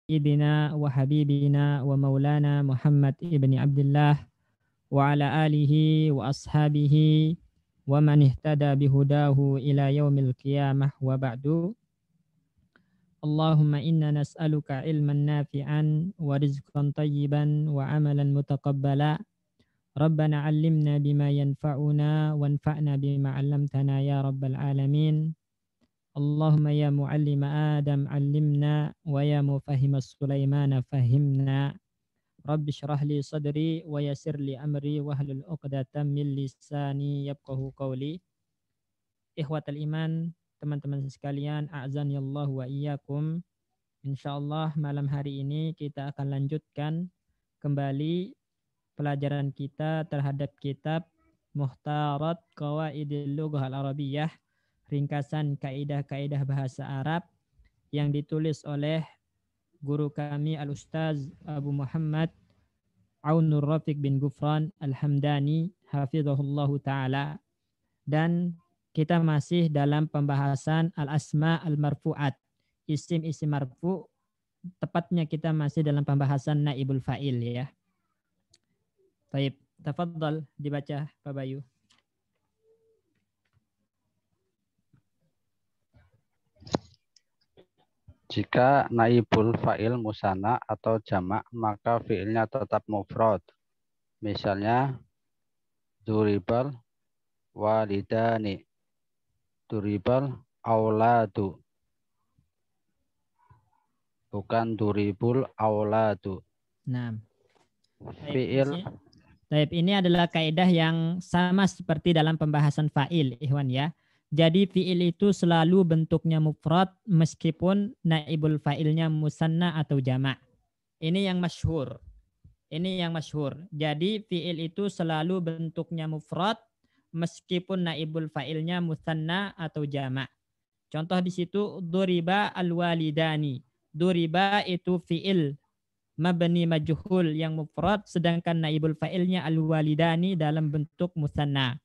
سيدنا وحبيبنا ومولانا محمد ابن عبد الله وعلى آله وأصحابه ومن اهتدى بهداه إلى يوم القيامة وبعد. اللهم إنا نسألك علما نافعا ورزقا طيبا وعملا متقبلا. ربنا علمنا بما ينفعنا وانفعنا بما علمتنا يا رب العالمين. اللهم يا معلم آدم علمنا ويا مفهم سليمان فهمنا. رب اشرح لي صدري ويسر لي أمري واحلل عقدة من لساني يفقهوا قولي. Ikhwatal iman, teman-teman sekalian, a'zanillahu wa iyyakum. Insyaallah malam hari ini kita akan lanjutkan kembali pelajaran kita terhadap kitab Muhtarat Qawaidil Lughah Al-Arabiyyah, ringkasan kaidah-kaidah bahasa Arab yang ditulis oleh guru kami Al-Ustaz Abu Muhammad Aunur Rafiq bin Gufran Al-Hamdani hafizahullahu taala. Dan kita masih dalam pembahasan al-asma al-marfu'at, isim-isim marfu', tepatnya kita masih dalam pembahasan naibul fa'il ya. Baik, tafadhal dibaca Pak Bayu. Jika naibul fa'il musanna atau jamak, maka fi'ilnya tetap mufrad. Misalnya, duribal walidani, duribal auladu, bukan duribul auladu. Nah, Fi'il. Ini adalah kaidah yang sama seperti dalam pembahasan fa'il, ikhwan ya. Jadi fi'il itu selalu bentuknya mufrad meskipun naibul fa'ilnya musanna atau jamak. Ini yang masyhur. Jadi fi'il itu selalu bentuknya mufrad meskipun naibul fa'ilnya musanna atau jamak. Contoh di situ duriba al-walidani. Duriba itu fi'il mabni majhul yang mufrad, sedangkan naibul fa'ilnya al-walidani dalam bentuk musanna.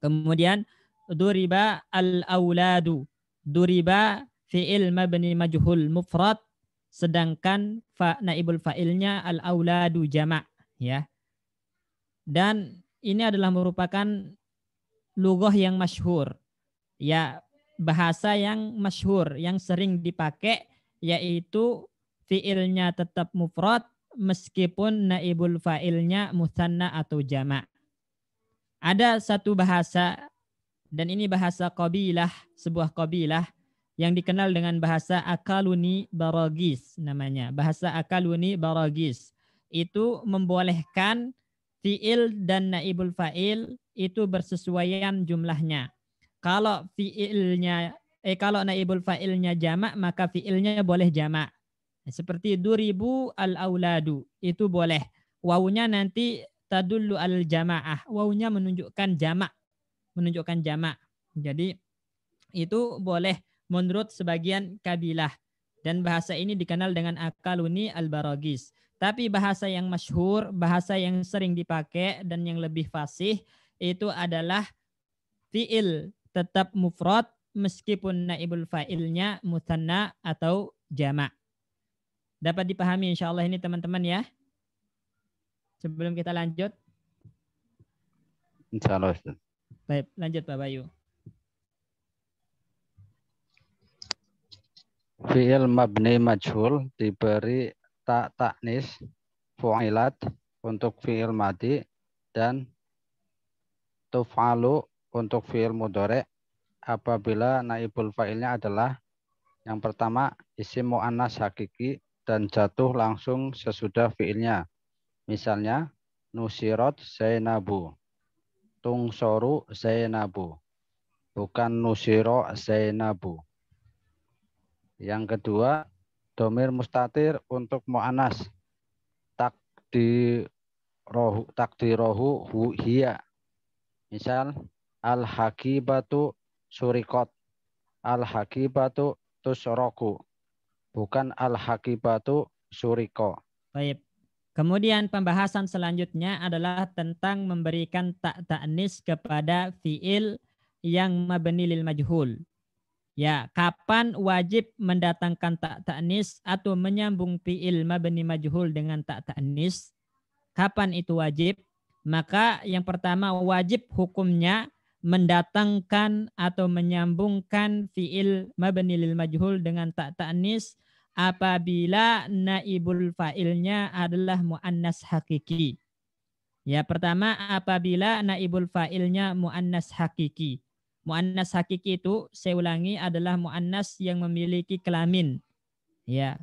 Kemudian duriba al-auladu. Duriba fi'il mabni majhul mufrad, sedangkan naibul fa'ilnya al-auladu jamak ya. Dan ini adalah merupakan lughah yang masyhur. Ya, bahasa yang masyhur yang sering dipakai, yaitu fi'ilnya tetap mufrad meskipun naibul fa'ilnya musanna atau jamak. Ada satu bahasa, dan ini bahasa qabilah, sebuah qabilah yang dikenal dengan bahasa akaluni baragis namanya. Bahasa akaluni baragis itu membolehkan fi'il dan naibul fa'il itu bersesuaian jumlahnya. Kalau naibul fa'ilnya jamak, maka fi'ilnya boleh jamak. Seperti duribu al-auladu, itu boleh. Wawunya nanti tadullu al-jamaah. Wawunya menunjukkan jamak. Jadi itu boleh menurut sebagian kabilah. Dan bahasa ini dikenal dengan akaluni al-baragis. Tapi bahasa yang masyhur, bahasa yang sering dipakai dan yang lebih fasih itu adalah fi'il tetap mufrad meskipun naibul fa'ilnya musanna atau jamak. Dapat dipahami insyaallah ini teman-teman ya. Sebelum kita lanjut. Insyaallah. Baik, lanjut Pak Bayu. Fi'il mabni majhul diberi ta'nis fu'ilat untuk fi'il madi dan tuf'alu untuk fi'il mudhari' apabila naibul fa'ilnya adalah yang pertama isim mu'annas hakiki dan jatuh langsung sesudah fi'ilnya. Misalnya nusirat Zainabu, tungsoru Zainabu, bukan nusiro Zainabu. Yang kedua, domir mustatir untuk mu'anas. Takdirohu hiya. Misal, al-hakibatu surikot. Al-hakibatu tusroku. Bukan al-hakibatu suriko. Baik. Kemudian pembahasan selanjutnya adalah tentang memberikan ta'nis kepada fi'il yang mabni lil majhul. Ya, kapan wajib mendatangkan tak ta'nis atau menyambung fi'il mabni majhul dengan tak ta'nis? Kapan itu wajib? Maka yang pertama wajib hukumnya mendatangkan atau menyambungkan fi'il mabni lil majhul dengan tak ta'nis apabila naibul fa'ilnya adalah muannas hakiki. Ya, pertama apabila naibul fa'ilnya muannas hakiki. Muannas hakiki itu saya ulangi adalah muannas yang memiliki kelamin. Ya,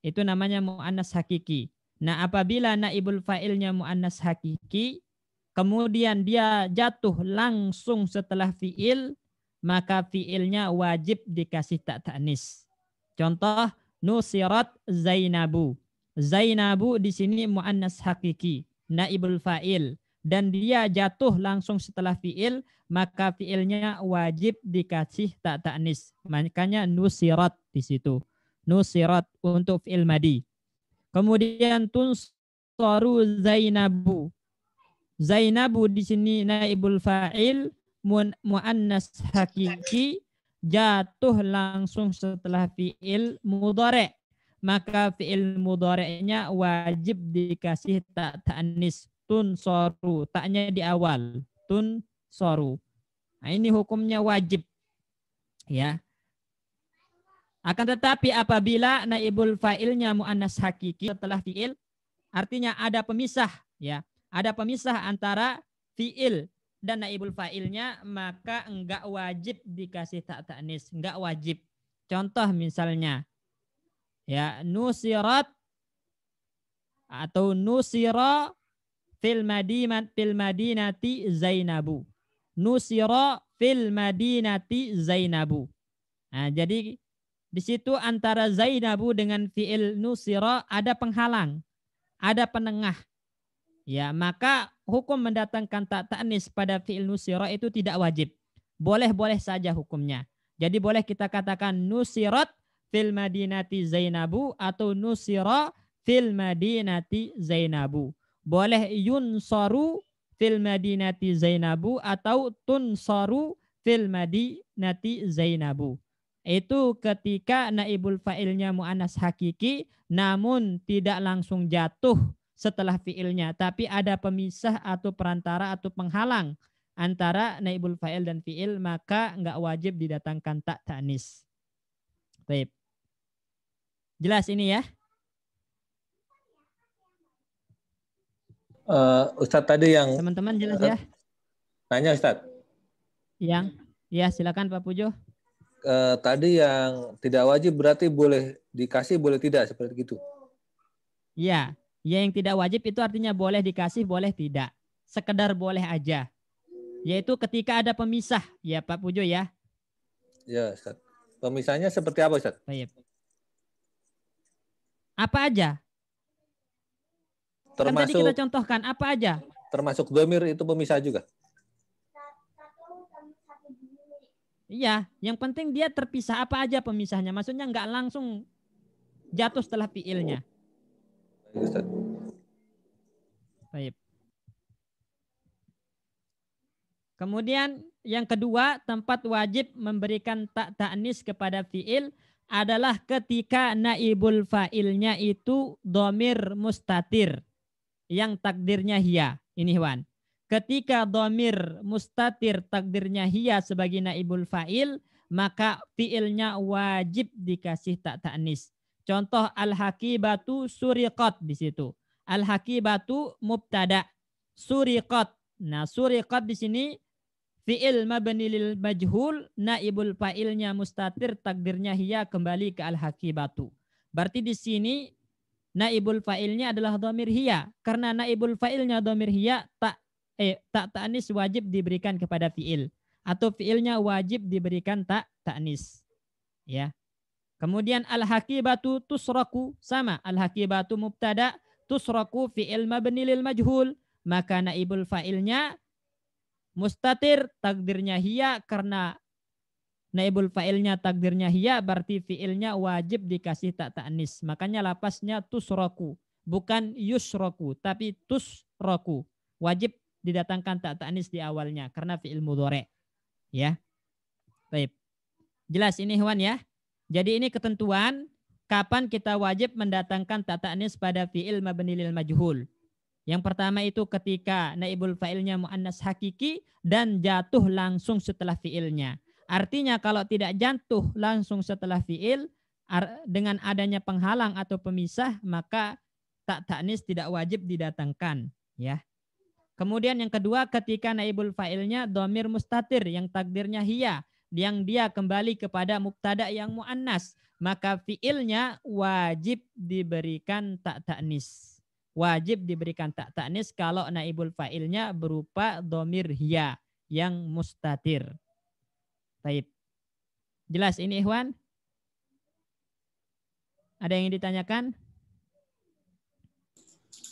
itu namanya muannas hakiki. Nah, apabila naibul fa'ilnya muannas hakiki, kemudian dia jatuh langsung setelah fi'il, maka fi'ilnya wajib dikasih tak ta'nis. Contoh, nusirat Zainabu. Zainabu di sini muannas hakiki, naibul fa'il, dan dia jatuh langsung setelah fi'il, maka fi'ilnya wajib dikasih tak ta'nis. Makanya nusirat di situ. Nusirat untuk fi'il madi. Kemudian tunsaru Zainabu. Zainabu di sini naibul fa'il muannas hakiki jatuh langsung setelah fi'il mudhari'. Maka fi'il mudhari'nya wajib dikasih tak ta'nis tunsaru. Taknya di awal. Tunsaru. Nah, ini hukumnya wajib. Ya. Akan tetapi apabila naibul fa'ilnya muannas hakiki setelah fi'il, artinya ada pemisah, ya, ada pemisah antara fi'il dan naibul fa'ilnya, maka enggak wajib dikasih tak ta'nis, enggak wajib. Contoh misalnya, ya, nusirat atau nusira fil madinati Zainabu. Nusira fil madinati Zainabu. Nah, jadi di situ antara Zainabu dengan fi'il nusira ada penghalang, ada penengah. Ya, maka hukum mendatangkan tak ta'nis pada fi'il nusira itu tidak wajib. Boleh-boleh saja hukumnya. Jadi boleh kita katakan nusirat fil madinati Zainabu atau nusira fil madinati Zainabu. Boleh yunsaru fil madinati Zainabu atau tunsaru fil madinati Zainabu. Itu ketika naibul fa'ilnya mu'annas hakiki namun tidak langsung jatuh setelah fi'ilnya, tapi ada pemisah atau perantara atau penghalang antara naibul fa'il dan fi'il, maka enggak wajib didatangkan tak ta'nis. Baik. Jelas ini ya? Ustadz tadi yang teman-teman jelas ya? Nanya Ustadz. Yang ya silakan Pak Pujo. Tadi yang tidak wajib berarti boleh dikasih boleh tidak seperti itu. Iya, ya yang tidak wajib itu artinya boleh dikasih boleh tidak. Sekedar boleh aja. Yaitu ketika ada pemisah, ya Pak Pujo ya. Ya Ustaz. Pemisahnya seperti apa Ustaz? Baik. Apa aja? Kan tadi kita contohkan apa aja? Termasuk dhamir itu pemisah juga. Iya, yang penting dia terpisah apa aja pemisahnya. Maksudnya nggak langsung jatuh setelah fiilnya. Baik. Kemudian yang kedua, tempat wajib memberikan tak ta'nis kepada fiil adalah ketika naibul fa'ilnya itu dhamir mustatir yang takdirnya hiya. Ini Wan. Ketika dhamir mustatir takdirnya hiya sebagai naibul fa'il, maka fiilnya wajib dikasih tak ta'nis. Contoh al-hakibatu suriqat di situ. Al-hakibatu mubtada, suriqat. Nah, suriqat di sini fi'il mabni lil majhul, naibul fa'ilnya mustatir takdirnya hiya kembali ke al-hakibatu. Berarti di sini naibul fa'ilnya adalah dhamir hiya. Karena naibul fa'ilnya dhamir hiya, tak ta'nis wajib diberikan kepada fi'il. Atau fi'ilnya wajib diberikan tak ta'nis. Ya. Kemudian al-hakibatu tusraku sama. Al-hakibatu mubtada, tusraku fi'il mabni lil majhul. Maka naibul fa'ilnya mustatir takdirnya hiya, karena naibul fa'ilnya takdirnya hiya berarti fi'ilnya wajib dikasih tak ta'nis. Makanya lapasnya tusraku, bukan yusraku tapi tusraku. Wajib didatangkan tak ta'nis di awalnya karena fi'il mudhari. Ya. Baik. Jelas ini Ikhwan ya. Jadi ini ketentuan kapan kita wajib mendatangkan ta ta'nis pada fi'il mabni lil majhul. Yang pertama itu ketika naibul fa'ilnya muannas hakiki dan jatuh langsung setelah fi'ilnya. Artinya kalau tidak jatuh langsung setelah fi'il dengan adanya penghalang atau pemisah maka ta ta'nis tidak wajib didatangkan, ya. Kemudian yang kedua ketika naibul fa'ilnya dhamir mustatir yang takdirnya hiya, yang dia kembali kepada mubtada yang muannas, maka fiilnya wajib diberikan ta ta'nis. Wajib diberikan ta ta'nis kalau naibul fa'ilnya berupa dhamir hiya yang mustatir. Baik. Jelas ini Ikhwan? Ada yang ditanyakan?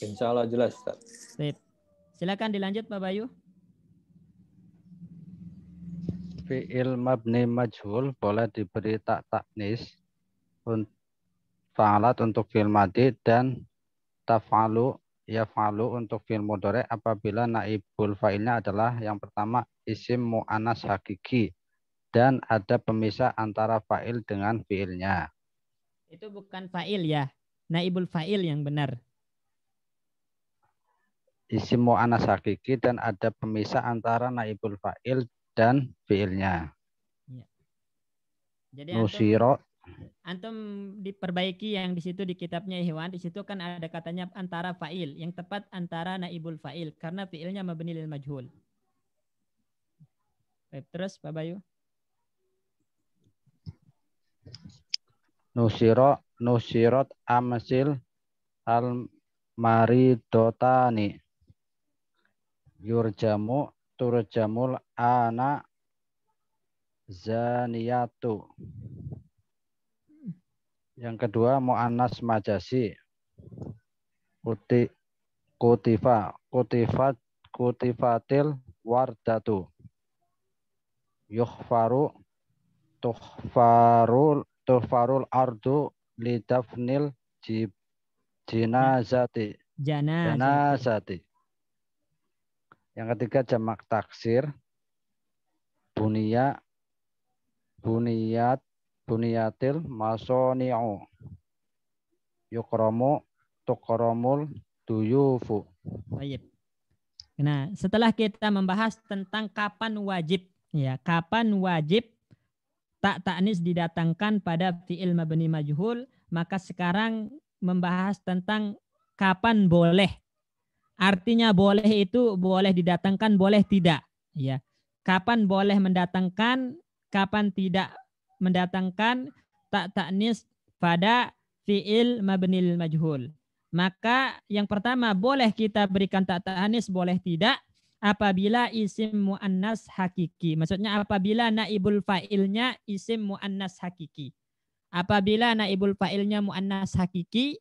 Insya Allah jelas, Ustaz. Baik. Silakan dilanjut Pak Bayu. Fi'il mabni majhul boleh diberi ta ta'nis fa'alat untuk fi'il madhi dan taf'alu yaf'alu untuk fi'il mudhari' apabila naibul fa'ilnya adalah yang pertama isim mu'annas hakiki dan ada pemisah antara fa'il dengan fi'ilnya. Itu bukan fa'il ya, naibul fa'il yang benar. Isim mu'annas hakiki dan ada pemisah antara naibul fa'il dan fi'ilnya. Ya. Jadi antum diperbaiki yang di situ di kitabnya Ikhwan, di situ kan ada katanya antara fa'il, yang tepat antara naibul fa'il karena fi'ilnya mabni lil majhul. Baik, terus Pak Bayu. Nusirat amsil al maridotani yurjamu turjamul ana zaniyatu. Yang kedua mu'annas majasi kutifatil wardatu yukhfaru tuhfarul ardu lidafnil janazati. Yang ketiga jamak taksir buniyatil masoni'u yukromu tukromul duyufu. Baik. Nah, setelah kita membahas tentang kapan wajib, ya, kapan wajib ta ta'nis didatangkan pada fi'il mabni majhul, maka sekarang membahas tentang kapan boleh. Artinya boleh itu boleh didatangkan, boleh tidak, ya. Kapan boleh mendatangkan, kapan tidak mendatangkan ta ta'nis pada fi'il mabnil majhul. Maka yang pertama boleh kita berikan ta ta'nis, boleh tidak apabila isim muannas hakiki. Maksudnya apabila naibul fa'ilnya isim muannas hakiki. Apabila naibul fa'ilnya muannas hakiki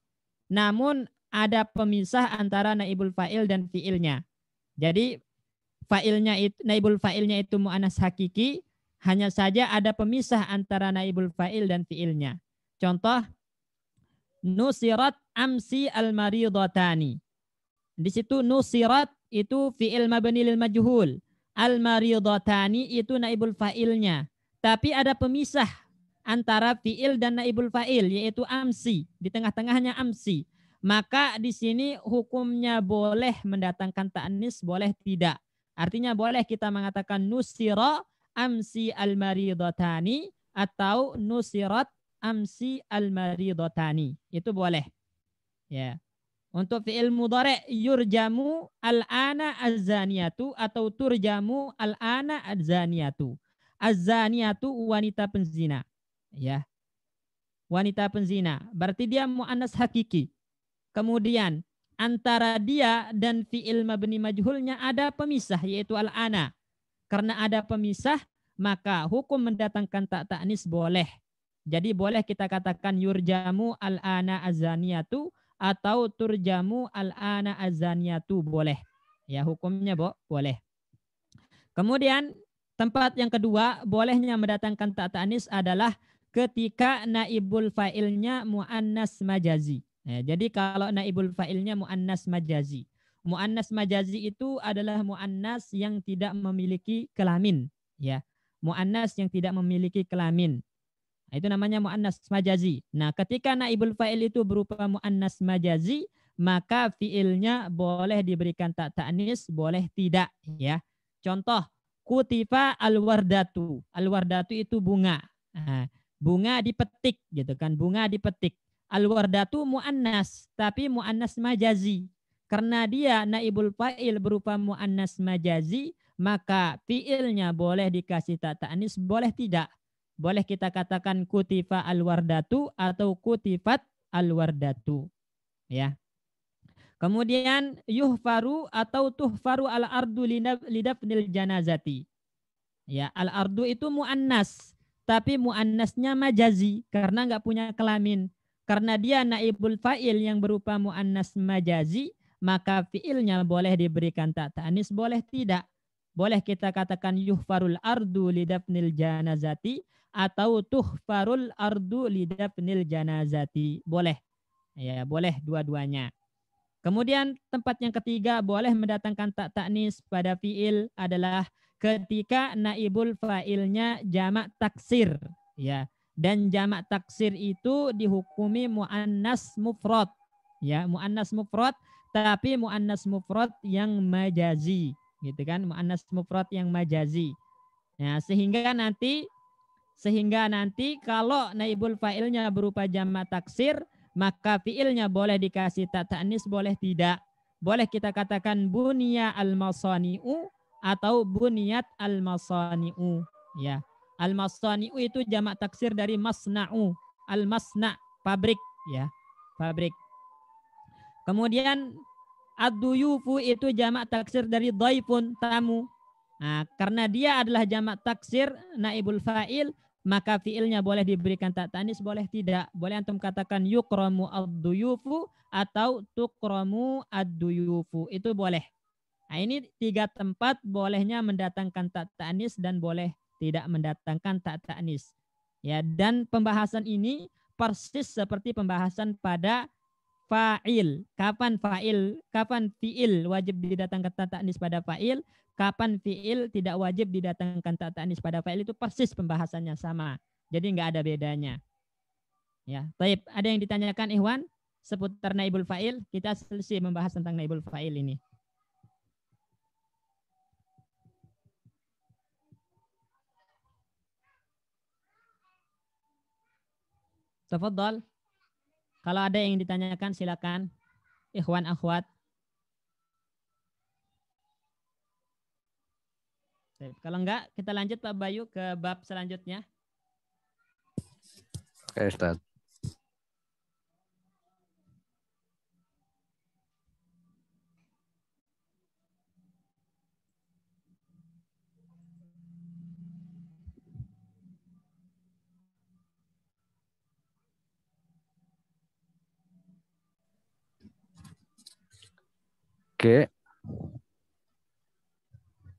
namun ada pemisah antara naibul fa'il dan fi'ilnya. Jadi fa'ilnya itu, naibul fa'ilnya itu muannas hakiki, hanya saja ada pemisah antara naibul fa'il dan fi'ilnya. Contoh, nusirat amsi al-maridotani. Di situ nusirat itu fi'il mabni lil majhul. Al-maridotani itu naibul fa'ilnya. Tapi ada pemisah antara fi'il dan naibul fa'il, yaitu amsi. Di tengah-tengahnya amsi. Maka di sini hukumnya boleh mendatangkan ta'nis, boleh tidak. Artinya boleh kita mengatakan nusira amsi al-maridotani atau nusirat amsi al-maridotani. Itu boleh. Ya. Untuk fi'il mudhari' yurjamu al-ana az-zaniyatu atau turjamu al-ana az-zaniyatu. Az-zaniyatu wanita penzina. Ya. Wanita penzina. Berarti dia muannas hakiki. Kemudian antara dia dan fi'il mabni majhulnya ada pemisah yaitu al-ana. Karena ada pemisah maka hukum mendatangkan ta ta'nis boleh. Jadi boleh kita katakan yurjamu al-ana az-zaniyatu atau turjamu al-ana az-zaniyatu boleh. Ya hukumnya boleh. Kemudian tempat yang kedua bolehnya mendatangkan ta ta'nis adalah ketika naibul fa'ilnya muannas majazi. Ya, jadi kalau naibul fa'ilnya muannas majazi. Muannas majazi itu adalah muannas yang tidak memiliki kelamin, ya. muannas yang tidak memiliki kelamin. Nah, itu namanya muannas majazi. Nah, ketika naibul fa'il itu berupa muannas majazi, maka fiilnya boleh diberikan tak ta'nis, boleh tidak, ya. Contoh, kutifa al-wardatu. Al-wardatu itu bunga. Nah, bunga dipetik gitu kan, bunga dipetik. Al-wardatu muannas, tapi muannas majazi. Karena dia naibul fa'il berupa muannas majazi, maka fiilnya boleh dikasih tak ta'nis, boleh tidak. Boleh kita katakan kutifa al-wardatu atau kutifat al-wardatu. Ya. Kemudian yuhfaru atau tuhfaru al-ardu lidafnil janazati. Ya, al-ardu itu muannas, tapi muannasnya majazi karena nggak punya kelamin. Karena dia naibul fa'il yang berupa muannas majazi, maka fiilnya boleh diberikan tak ta'nis, boleh tidak. Boleh kita katakan yuhfarul ardu lidafnil janazati atau tuhfarul ardu lidafnil janazati. Boleh. Ya, boleh dua-duanya. Kemudian tempat yang ketiga boleh mendatangkan tak ta'nis pada fiil adalah ketika naibul fa'ilnya jamak taksir, ya. Dan jamak taksir itu dihukumi muannas mufrad, ya, muannas mufrad, tapi muannas mufrad yang majazi, gitu kan, muannas mufrad yang majazi. Ya, sehingga nanti kalau naibul fa'ilnya berupa jamak taksir, maka fiilnya boleh dikasih tak ta'nis, boleh tidak. Boleh kita katakan bunya al-masani'u atau buniyat al-masani'u. Ya. Al-masani'u itu jamak taksir dari masna'u. Al-masna' pabrik, ya. Pabrik. Kemudian ad-duyufu itu jamak taksir dari dhaifun, tamu. Nah, karena dia adalah jamak taksir naibul fa'il, maka fiilnya boleh diberikan tak ta'nis, boleh tidak. Boleh antum katakan yukramu ad-duyufu atau tukramu ad-duyufu. Itu boleh. Nah, ini 3 tempat bolehnya mendatangkan tak ta'nis dan boleh tidak mendatangkan tak ta'nis. Ya, dan pembahasan ini persis seperti pembahasan pada fa'il. Kapan fiil wajib didatangkan tak ta'nis pada fa'il, kapan fiil tidak wajib didatangkan tak ta'nis pada fa'il, itu persis pembahasannya sama. Jadi nggak ada bedanya. Ya, baik. Ada yang ditanyakan Ikhwan seputar naibul fa'il? Kita selesai membahas tentang naibul fa'il ini. Tafadhal. Kalau ada yang ditanyakan silakan. Ikhwan akhwat. Kalau enggak, kita lanjut Pak Bayu ke bab selanjutnya. Oke, Ustaz. Oke.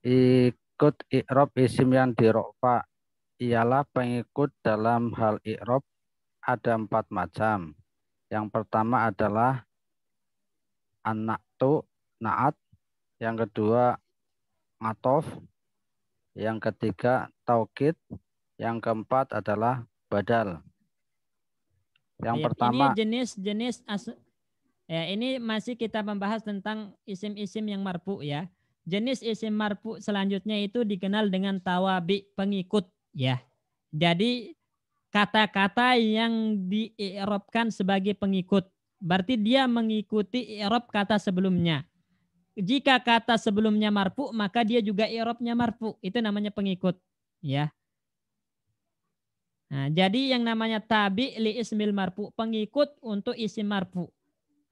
Ikut i'rab isim yang dirokfa ialah pengikut dalam hal i'rab ada 4 macam. Yang pertama adalah an-na'tu, na'at. Yang kedua ngatof. Yang ketiga taukid. Yang keempat adalah badal. Yang pertama ini jenis-jenis ya, ini masih kita membahas tentang isim-isim yang marfu, ya. Jenis isim marfu selanjutnya itu dikenal dengan tawabi, pengikut, ya. Jadi kata-kata yang di-i'rabkan sebagai pengikut, berarti dia mengikuti i'rab kata sebelumnya. Jika kata sebelumnya marfu, maka dia juga i'rabnya marfu. Itu namanya pengikut, ya. Nah, jadi yang namanya tabi li ismil marfu, pengikut untuk isim marfu.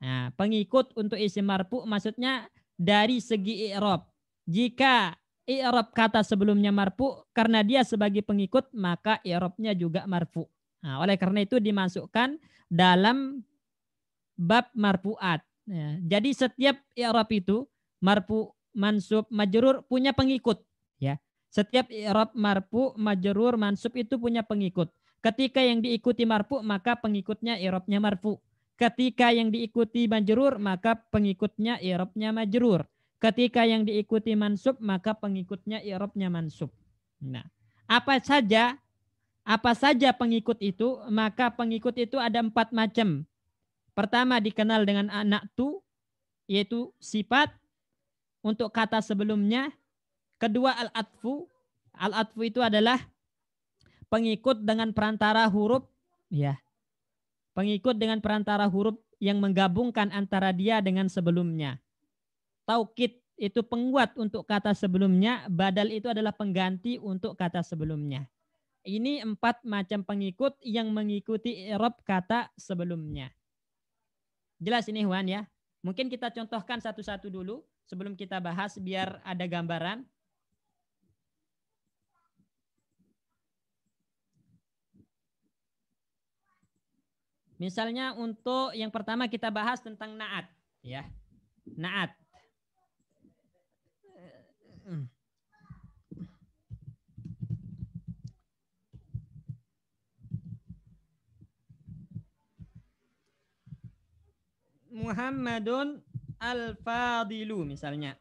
Nah, pengikut untuk isim marfu maksudnya dari segi i'rab. Jika i'rab kata sebelumnya marfu, karena dia sebagai pengikut, maka i'rabnya juga marfu. Nah, oleh karena itu dimasukkan dalam bab marfuat. Ya, jadi setiap i'rab itu marfu, mansub, majrur punya pengikut. Ya, setiap i'rab marfu, majrur, mansub itu punya pengikut. Ketika yang diikuti marfu, maka pengikutnya i'rabnya marfu. Ketika yang diikuti majrur, maka pengikutnya i'rabnya majrur. Ketika yang diikuti mansub, maka pengikutnya i'rabnya mansub. Nah, Apa saja pengikut itu, maka pengikut itu ada 4 macam. Pertama dikenal dengan anaktu, yaitu sifat untuk kata sebelumnya. Kedua al-atfu. Al-atfu itu adalah pengikut dengan perantara huruf, ya. Pengikut dengan perantara huruf yang menggabungkan antara dia dengan sebelumnya. Taukid itu penguat untuk kata sebelumnya, badal itu adalah pengganti untuk kata sebelumnya. Ini 4 macam pengikut yang mengikuti i'rab kata sebelumnya. Jelas ini Huan ya? Mungkin kita contohkan satu-satu dulu sebelum kita bahas biar ada gambaran. Misalnya untuk yang pertama kita bahas tentang na'at, ya. Na'at. Muhammadun al-fadilu misalnya.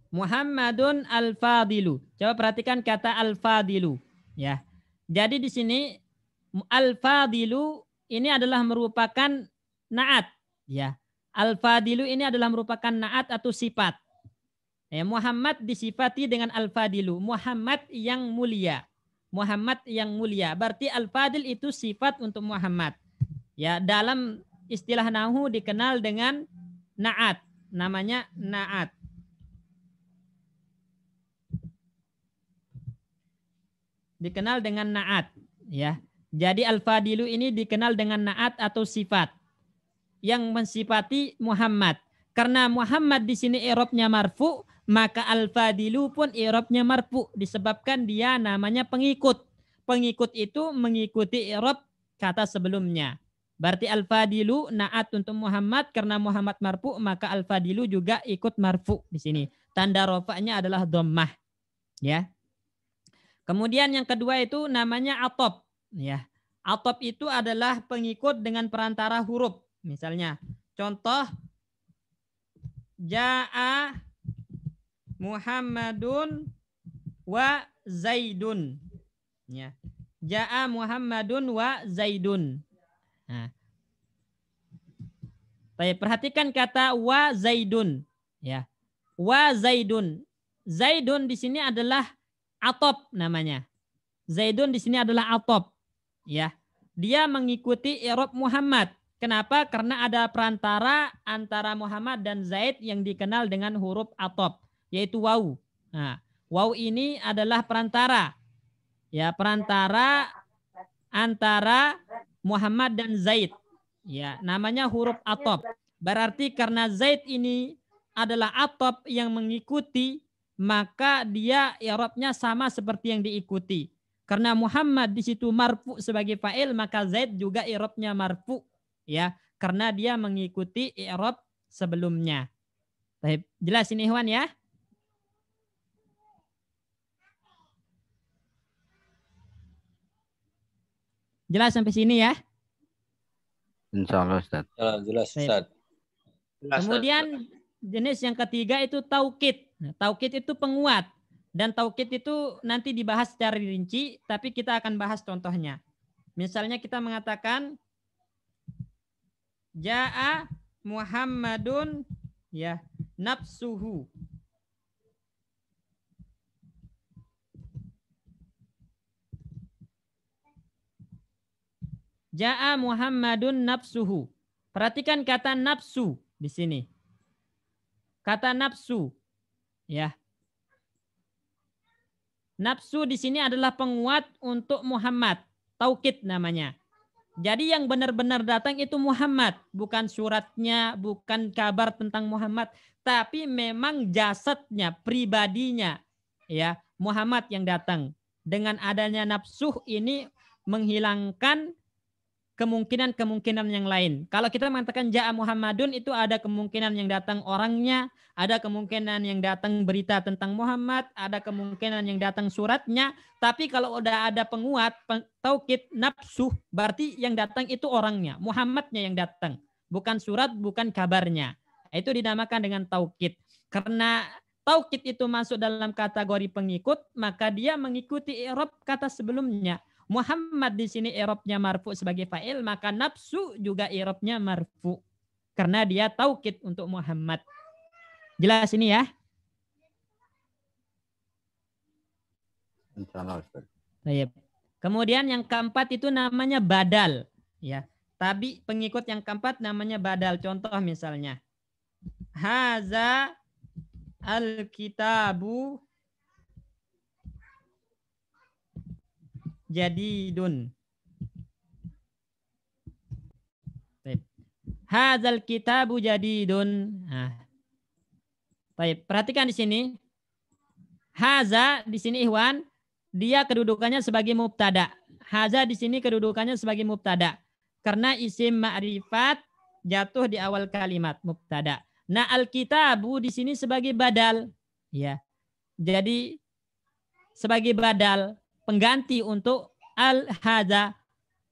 Muhammadun al-fadilu. Coba perhatikan kata al-fadilu, ya. Jadi di sini al-fadilu ini adalah merupakan na'at, ya. Al-fadilu ini adalah merupakan na'at atau sifat. Ya, Muhammad disifati dengan al-fadilu, Muhammad yang mulia. Muhammad yang mulia. Berarti al-fadil itu sifat untuk Muhammad. Ya, dalam istilah nahwu dikenal dengan na'at. Namanya na'at. Dikenal dengan na'at, ya. Jadi al-fadilu ini dikenal dengan na'at atau sifat yang mensifati Muhammad. Karena Muhammad di sini i'rabnya marfu, maka al-fadilu pun i'rabnya marfu disebabkan dia namanya pengikut. Pengikut itu mengikuti i'rab kata sebelumnya. Berarti al-fadilu na'at untuk Muhammad, karena Muhammad marfu maka al-fadilu juga ikut marfu di sini. Tanda rafa'nya adalah dhammah, ya. Kemudian yang kedua itu namanya atop, ya. Atop itu adalah pengikut dengan perantara huruf. Misalnya contoh Ja'a Muhammadun wa Zaidun. Ya. Ja'a Muhammadun wa Zaidun. Nah. Baik, perhatikan kata wa Zaidun, ya. Wa Zaidun. Zaidun di sini adalah atop namanya. Zaidun di sini adalah atop, ya. Dia mengikuti i'rab Muhammad. Kenapa? Karena ada perantara antara Muhammad dan Zaid yang dikenal dengan huruf atop, yaitu waw. Nah, waw ini adalah perantara, ya, perantara antara Muhammad dan Zaid, ya, namanya huruf atop. Berarti karena Zaid ini adalah atop yang mengikuti, maka dia i'rabnya sama seperti yang diikuti. Karena Muhammad di situ marfu sebagai fa'il, maka Zaid juga i'rabnya marfu, ya, karena dia mengikuti i'rab sebelumnya. Baik, jelas ini Ikhwan ya? Jelas sampai sini ya? Insyaallah Ustaz. Jelas Ustaz. Kemudian jenis yang ketiga itu taukid. Nah, taukid itu penguat. Dan taukid itu nanti dibahas secara rinci, tapi kita akan bahas contohnya. Misalnya kita mengatakan Ja'a Muhammadun, ya, nafsuhu. Ja'a Muhammadun nafsuhu. Perhatikan kata nafsu di sini. Kata nafsu, ya. Nafsu di sini adalah penguat untuk Muhammad. Taukid namanya. Jadi yang benar-benar datang itu Muhammad, bukan suratnya, bukan kabar tentang Muhammad, tapi memang jasadnya, pribadinya, ya, Muhammad yang datang. Dengan adanya nafsu ini menghilangkan kemungkinan-kemungkinan yang lain. Kalau kita mengatakan Ja'a Muhammadun, itu ada kemungkinan yang datang orangnya, ada kemungkinan yang datang berita tentang Muhammad, ada kemungkinan yang datang suratnya. Tapi kalau udah ada penguat, taukid, nafsu, berarti yang datang itu orangnya, Muhammadnya yang datang, bukan surat, bukan kabarnya. Itu dinamakan dengan taukid. Karena taukid itu masuk dalam kategori pengikut, maka dia mengikuti i'rab kata sebelumnya. Muhammad di sini i'rabnya marfu sebagai fa'il, maka nafsu juga i'rabnya marfu karena dia taukid untuk Muhammad. Jelas ini ya? Insyaallah, Ustaz. Baik. Kemudian yang keempat itu namanya badal, ya. Tabi pengikut yang keempat namanya badal. Contoh misalnya, haza al-kitabu jadidun. Baik. Hazal kitabu jadidun. Nah. Baik, perhatikan di sini. Haza di sini Ikhwan, dia kedudukannya sebagai mubtada. Haza di sini kedudukannya sebagai mubtada. Karena isim ma'rifat jatuh di awal kalimat mubtada. Nah, al-kitabu di sini sebagai badal. Ya. Jadi sebagai badal, pengganti untuk al-haza.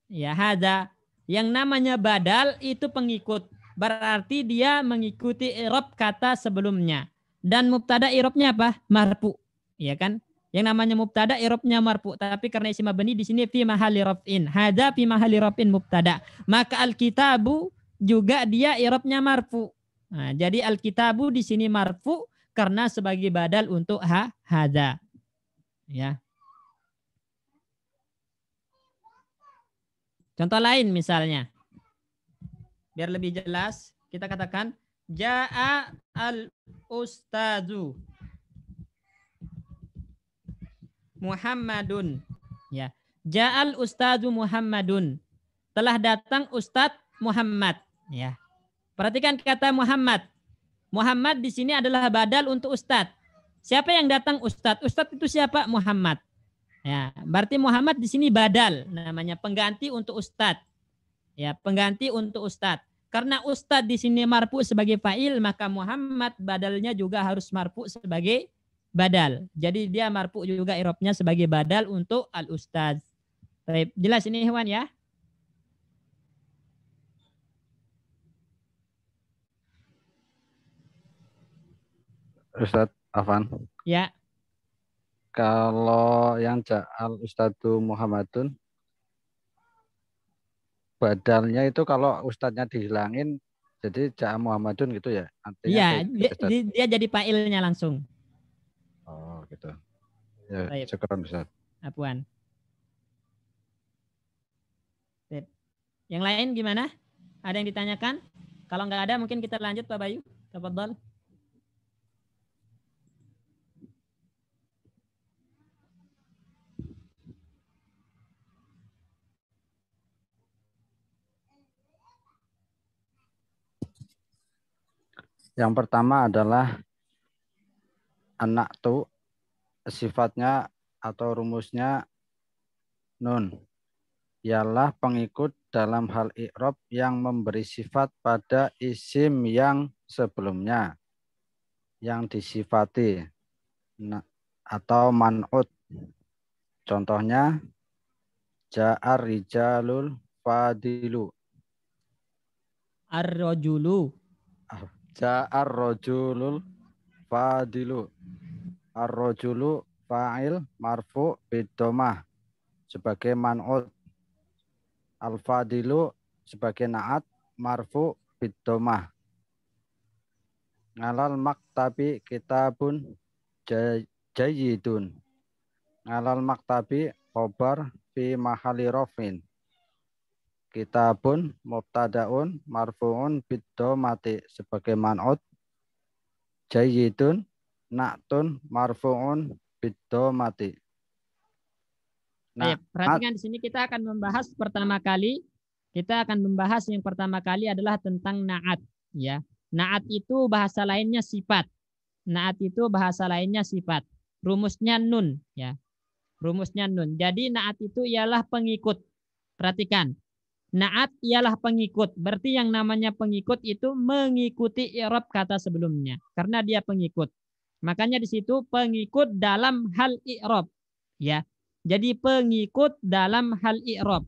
Ya, haza. Yang namanya badal itu pengikut. Berarti dia mengikuti i'rab kata sebelumnya. Dan mubtada i'rabnya apa? Marfu. Ya kan? Yang namanya mubtada i'rabnya marfu, tapi karena isim mabni di sini fi mahalli raf'in. Hadza fi mahalli raf'in mubtada. Maka al-kitabu juga dia i'rabnya marfu. Nah, jadi al-kitabu di sini marfu karena sebagai badal untuk hadza. Ya. Contoh lain misalnya. Biar lebih jelas, kita katakan jaa al-ustazu Muhammadun. Ya. Ja'al ustazu Muhammadun. Telah datang Ustadz Muhammad. Ya. Perhatikan kata Muhammad. Muhammad di sini adalah badal untuk Ustadz. Siapa yang datang Ustadz? Ustadz itu siapa? Muhammad. Ya, berarti Muhammad di sini badal, namanya pengganti untuk Ustadz. Ya, pengganti untuk Ustadz. Karena Ustadz di sini marfu sebagai fa'il, maka Muhammad badalnya juga harus marfu sebagai badal. Jadi dia marfu juga i'rabnya sebagai badal untuk al-ustadz. Baik, jelas ini Ikhwan ya? Ustaz Afan. Ya. Kalau yang ja'al Ustadzu Muhammadun, badalnya itu kalau ustadznya dihilangin, jadi ja'a Muhammadun gitu ya? Artinya Iya, kayak gitu, dia jadi fa'ilnya langsung. Oh gitu. Ya, Baik. syukuran Ustaz. Apuan. Yang lain gimana? Ada yang ditanyakan? Kalau nggak ada mungkin kita lanjut Pak Bayu. Tafadhol. Yang pertama adalah anak tu, sifatnya atau rumusnya nun. Ialah pengikut dalam hal i'rab yang memberi sifat pada isim yang sebelumnya yang disifati atau man'ut. Contohnya ja'ar rijalul fadilu. Ar-rajulu. Ja'ar rajulul fadilu. Ar-rajulu fa'il marfu bidomah sebagai man'ut. Al-fadilu sebagai na'at marfu bidomah. Ngalal maktabi kitabun jayyidun. Ngalal maktabi khobar fi mahali rofin. Kitabun mubtadaun marfuun bidomati sebagai man'ut. Jayyidun na'tun marfuun bidomati. Nah, perhatikan di sini kita akan membahas pertama kali, yang pertama kali adalah tentang na'at, ya. Na'at itu bahasa lainnya sifat. Na'at itu bahasa lainnya sifat. Rumusnya nun, ya. Rumusnya nun. Jadi na'at itu ialah pengikut. Perhatikan. Na'at ialah pengikut. Berarti yang namanya pengikut itu mengikuti i'rab kata sebelumnya karena dia pengikut. Makanya di situ pengikut dalam hal i'rab, ya. Jadi pengikut dalam hal i'rab.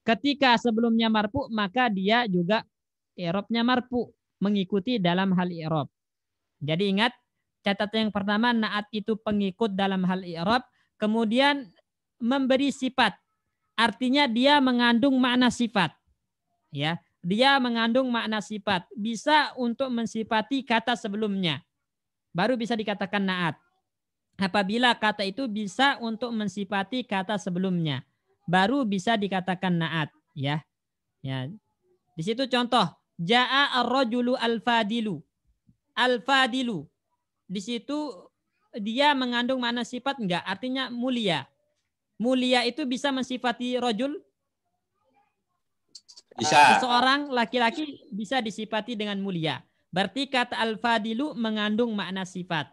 Ketika sebelumnya marfu, maka dia juga i'rabnya marfu, mengikuti dalam hal i'rab. Jadi ingat, catatan yang pertama, naat itu pengikut dalam hal i'rab, kemudian memberi sifat. Artinya dia mengandung makna sifat. Ya, dia mengandung makna sifat. Bisa untuk mensifati kata sebelumnya. Baru bisa dikatakan naat. Apabila kata itu bisa untuk mensifati kata sebelumnya, baru bisa dikatakan naat. Ya, ya. Di situ contoh, jaa ar-rajulu al-fadilu. Al-fadilu. Di situ dia mengandung makna sifat enggak? Artinya mulia. Mulia itu bisa mensifati rajul? Bisa. Seseorang laki-laki bisa disifati dengan mulia. Berarti kata al-fadilu mengandung makna sifat.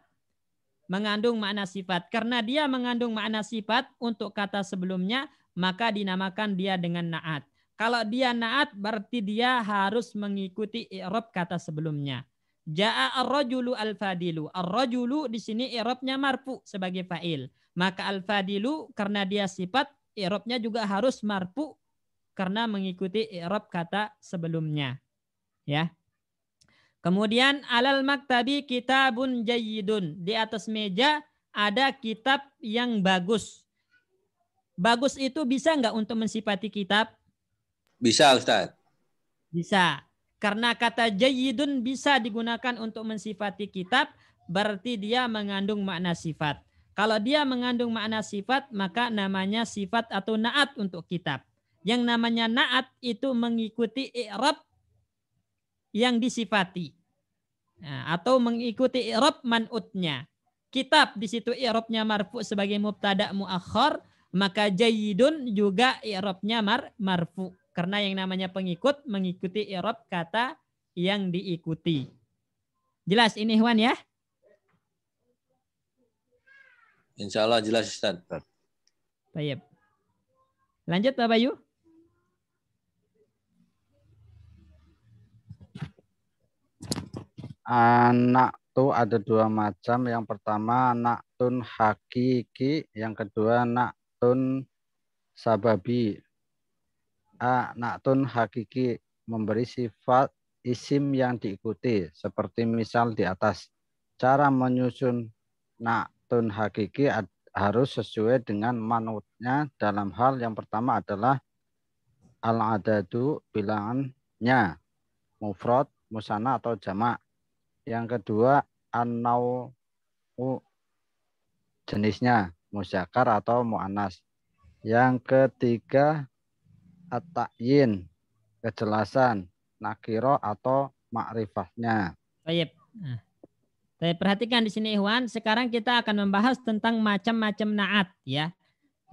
Mengandung makna sifat. Karena dia mengandung makna sifat untuk kata sebelumnya, maka dinamakan dia dengan naat. Kalau dia naat berarti dia harus mengikuti i'rab kata sebelumnya. Ja'a ar-rajulu al-fadilu. Ar-rajulu di sini i'rabnya marfu sebagai fa'il. Maka al-fadilu karena dia sifat, i'rabnya juga harus marfu karena mengikuti i'rab kata sebelumnya. Ya. Kemudian alal maktabi kitabun jayyidun. Di atas meja ada kitab yang bagus. Bagus itu bisa enggak untuk mensifati kitab? Bisa, Ustaz. Bisa. Karena kata jayyidun bisa digunakan untuk mensifati kitab, berarti dia mengandung makna sifat. Kalau dia mengandung makna sifat, maka namanya sifat atau naat untuk kitab. Yang namanya naat itu mengikuti i'rab yang disifati. Nah, atau mengikuti i'rab man'utnya. Kitab di situ i'rabnya marfu sebagai mubtada muakhar, maka jayyidun juga i'rabnya marfu. Karena yang namanya pengikut mengikuti i'rab kata yang diikuti. Jelas ini Ikhwan ya? Insya Allah jelas, Ustaz. Baik. Lanjut Pak Bayu. Anak tuh ada dua macam. Yang pertama naktun hakiki, yang kedua naktun sababi. Naktun hakiki memberi sifat isim yang diikuti, seperti misal di atas. Cara menyusun naktun hakiki harus sesuai dengan manutnya dalam hal yang pertama adalah al-adadu bilangannya, mufrad, musanna atau jamak. Yang kedua an-nau'u jenisnya, muzakkar atau muannas. Yang ketiga at-ta'yin, kejelasan, nakiro atau makrifahnya. Baik. Nah, saya perhatikan di sini Ikhwan, sekarang kita akan membahas tentang macam-macam naat ya.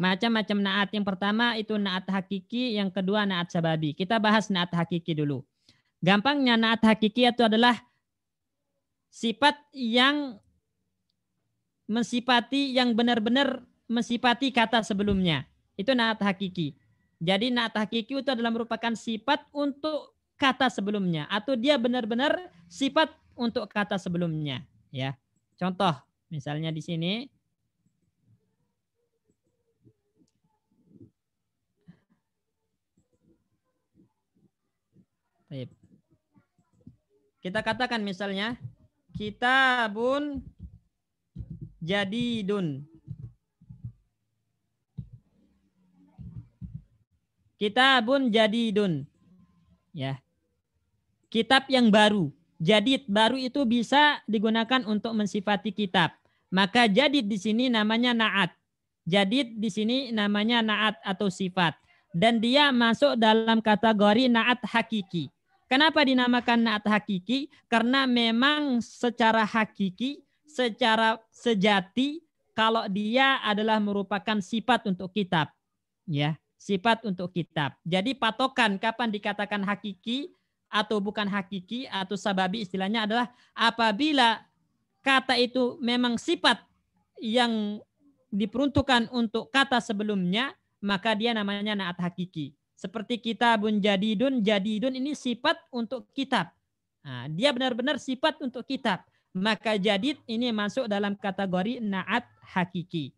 Macam-macam naat. Yang pertama itu naat hakiki, yang kedua naat sababi. Kita bahas naat hakiki dulu. Gampangnya naat hakiki itu adalah sifat yang mensifati, yang benar-benar mensifati kata sebelumnya. Itu naat hakiki. Jadi naat hakiki itu adalah merupakan sifat untuk kata sebelumnya, atau dia benar-benar sifat untuk kata sebelumnya. Ya, contoh misalnya di sini. Kita katakan misalnya kitabun jadidun. Kitabun jadidun. Ya. Kitab yang baru. Jadid baru itu bisa digunakan untuk mensifati kitab. Maka jadid di sini namanya naat. Jadid di sini namanya naat atau sifat. Dan dia masuk dalam kategori naat hakiki. Kenapa dinamakan naat hakiki? Karena memang secara hakiki, secara sejati, kalau dia adalah merupakan sifat untuk kitab. Ya, sifat untuk kitab. Jadi patokan kapan dikatakan hakiki atau bukan hakiki atau sababi istilahnya adalah apabila kata itu memang sifat yang diperuntukkan untuk kata sebelumnya, maka dia namanya naat hakiki. Seperti kitabun jadidun, jadidun ini sifat untuk kitab. Nah, dia benar-benar sifat untuk kitab. Maka jadid ini masuk dalam kategori naat hakiki.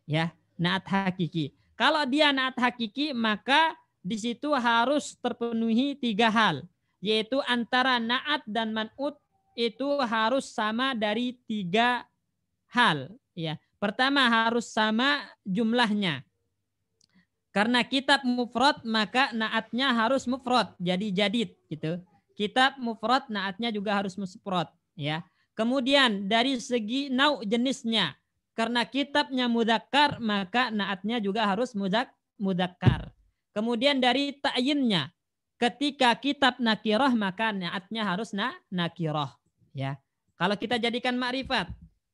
Ya, naat hakiki. Kalau dia naat hakiki, maka di situ harus terpenuhi 3 hal, yaitu antara naat dan man'ut itu harus sama dari 3 hal. Ya, pertama harus sama jumlahnya. Karena kitab mufrad maka naatnya harus mufrad, jadi jadid gitu. Kitab mufrad naatnya juga harus mufrad, ya. Kemudian dari segi nau jenisnya, karena kitabnya mudzakkar maka naatnya juga harus mudzakkar. Kemudian dari ta'yinnya, ketika kitab nakirah maka naatnya harus nakirah, ya. Kalau kita jadikan ma'rifat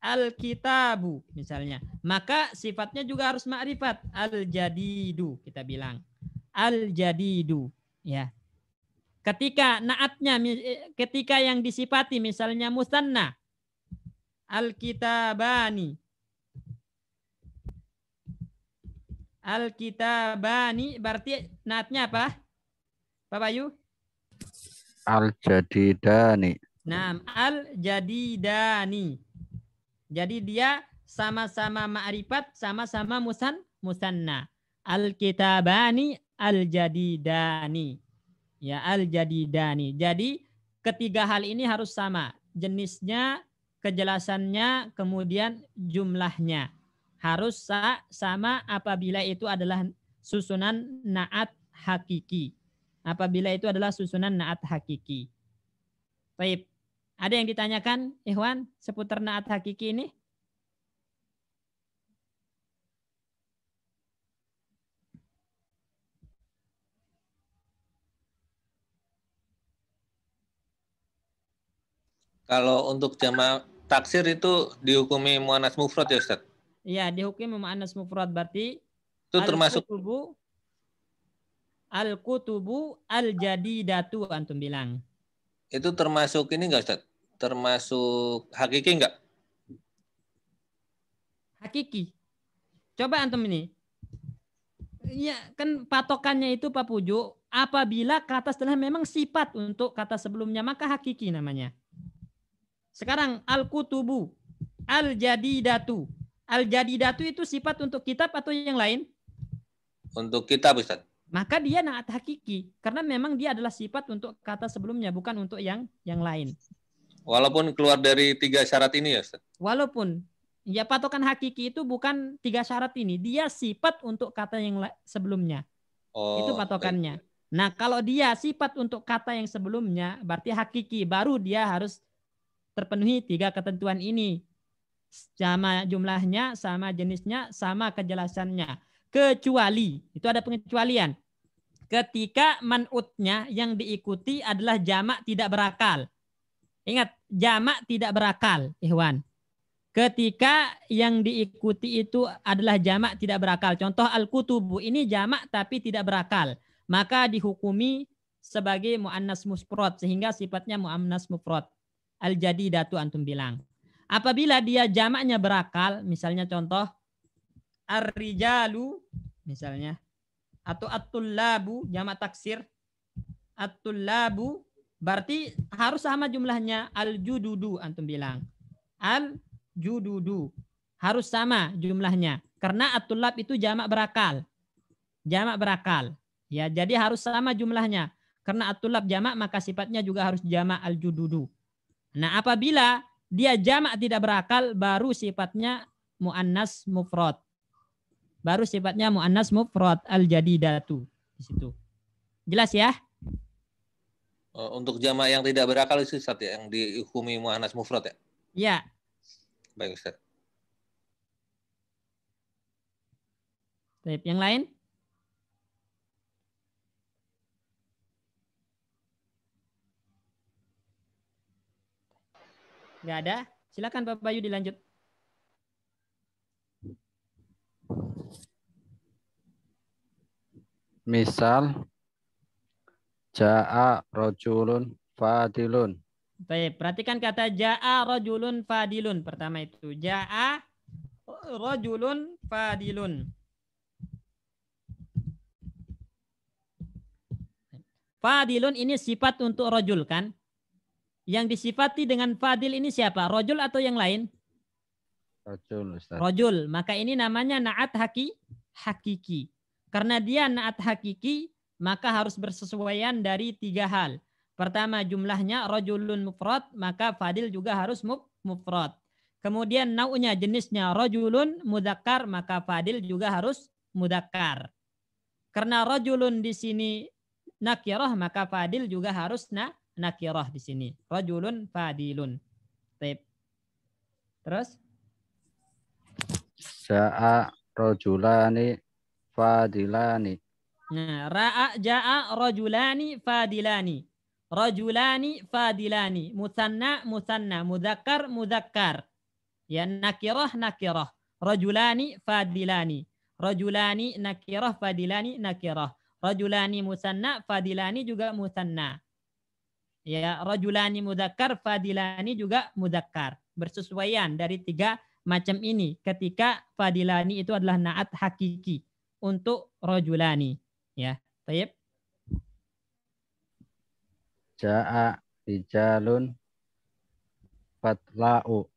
al-kitabu misalnya, maka sifatnya juga harus ma'rifat, al-jadidu kita bilang. Al-jadidu, ya. Ketika naatnya, ketika yang disifati misalnya musanna, al-kitabani. Al-kitabani berarti naatnya apa? Pak Bayu? Al-jadidani. Nah, al-jadidani. Jadi dia sama-sama ma'rifat, sama-sama musanna. Al-kitabani, al-jadidani. Ya, al-jadidani. Jadi ketiga hal ini harus sama. Jenisnya, kejelasannya, kemudian jumlahnya. Harus sama apabila itu adalah susunan na'at hakiki. Apabila itu adalah susunan na'at hakiki. Baik. Ada yang ditanyakan, Ikhwan, seputar na'at hakiki ini? Kalau untuk jama' taksir itu dihukumi muannas mufrad ya Ustaz? Iya, dihukumi muannas mufrad berarti itu termasuk al-kutubu al-jadidatu antum bilang. Itu termasuk ini enggak Ustaz? Termasuk hakiki enggak? Hakiki. Coba antum ini. Ya, kan patokannya itu Pak Puju, apabila kata setelah memang sifat untuk kata sebelumnya maka hakiki namanya. Sekarang al-kutubu al-jadidatu. Al-jadidatu itu sifat untuk kitab atau yang lain? Untuk kitab Ustaz. Maka dia na'at hakiki karena memang dia adalah sifat untuk kata sebelumnya bukan untuk yang lain. Walaupun keluar dari 3 syarat ini ya Ustaz. Walaupun ya patokan hakiki itu bukan 3 syarat ini, dia sifat untuk kata yang sebelumnya. Itu patokannya. Baik. Nah, kalau dia sifat untuk kata yang sebelumnya berarti hakiki, baru dia harus terpenuhi 3 ketentuan ini. Sama jumlahnya, sama jenisnya, sama kejelasannya. Kecuali, itu ada pengecualian. Ketika man'utnya yang diikuti adalah jamak tidak berakal. Ingat, jamak tidak berakal, Ikhwan. Ketika yang diikuti itu adalah jamak tidak berakal. Contoh al-kutubu, ini jamak tapi tidak berakal. Maka dihukumi sebagai mu'annas mufrad, sehingga sifatnya mu'annas mufrad. Al-jadidatu antum bilang. Apabila dia jamaknya berakal, misalnya contoh ar-rijalu misalnya, atau at-tullabu jamak taksir, at-tullabu berarti harus sama jumlahnya. Al-jududu antum bilang, al-jududu harus sama jumlahnya karena at-tullab itu jamak berakal, ya, jadi harus sama jumlahnya karena at-tullab jamak maka sifatnya juga harus jamak al-jududu. Nah, apabila dia jamak tidak berakal baru sifatnya muannas mufrad. Baru sifatnya muannas mufrad al-jadidatu di situ. Jelas ya? Untuk jamak yang tidak berakal itu Ustaz ya, yang dihukumi muannas mufrad ya? Iya. Baik Ustaz. Baik, yang lain? Enggak ada? Silakan Pak Bayu dilanjut. Misal ja'a rajulun fadilun. Baik, perhatikan kata ja'a rajulun fadilun. Pertama itu ja'a rajulun fadilun. Fadilun ini sifat untuk rajul kan? Yang disifati dengan fadil ini siapa? Rajul atau yang lain? Rajul, Ustaz. Rajul. Maka ini namanya na'at hakiki. Karena dia na'at hakiki, maka harus bersesuaian dari 3 hal. Pertama jumlahnya rajulun mufrad, maka fadil juga harus mufrad. Kemudian nau'nya jenisnya rajulun mudzakkar, maka fadil juga harus mudzakkar. Karena rajulun di sini nakirah, maka fadil juga harus nakirah di sini. Rajulun fadilun. Terus Ja'a rajulani fadilani. nah, ra'a ja'a rajulani fadilani. Rajulani fadilani. Musanna musanna. Mudzakkar mudzakkar. Ya, nakirah nakirah. Rajulani fadilani. Rajulani nakirah fadilani nakirah. Rajulani musanna fadilani juga musanna. Ya, rajulani mudzakkar fadilani juga mudzakkar. Bersesuaian dari 3 macam ini ketika fadilani itu adalah na'at hakiki untuk rajulani. Ya, baik. Ja'a rijalun fatla'u.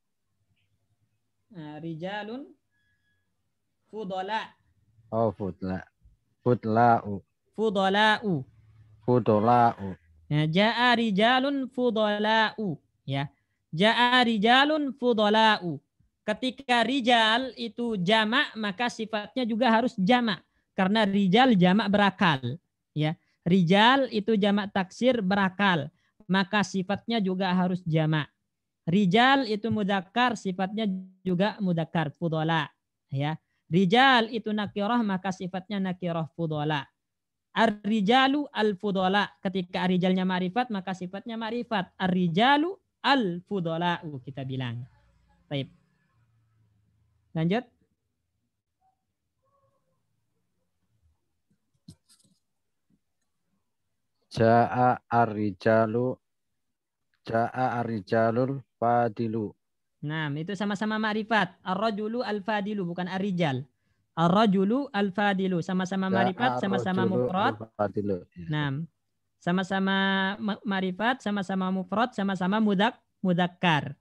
Rijalun fudala. Oh, futla'u. Fudala'u. Fudola'u. Ya, ja'a rijalun fudala'u. Ya. Ja'a rijalun fudala'u. Ketika rijal itu jamak, maka sifatnya juga harus jamak. Karena rijal jamak berakal. Ya. Rijal itu jamak taksir berakal. Maka sifatnya juga harus jamak. Rijal itu mudzakkar, sifatnya juga mudzakkar, fudala. Ya. Rijal itu nakirah, maka sifatnya nakirah, fudala. Ar-rijalu al-fudala. Ketika ar-rijalnya ma'rifat, maka sifatnya ma'rifat. Ar-rijalu al-fudala'u kita bilang. Baik. Lanjut. Ja'a ar-rijalul fadilu. Nah, itu sama-sama ma'rifat. Ar-rajulu al-fadilu, bukan ar-rijal. Ar-rajulu al-fadilu, sama-sama ma'rifat, sama-sama mufrad. Nah, sama-sama ma'rifat, sama-sama mufrad, sama-sama mudakkar.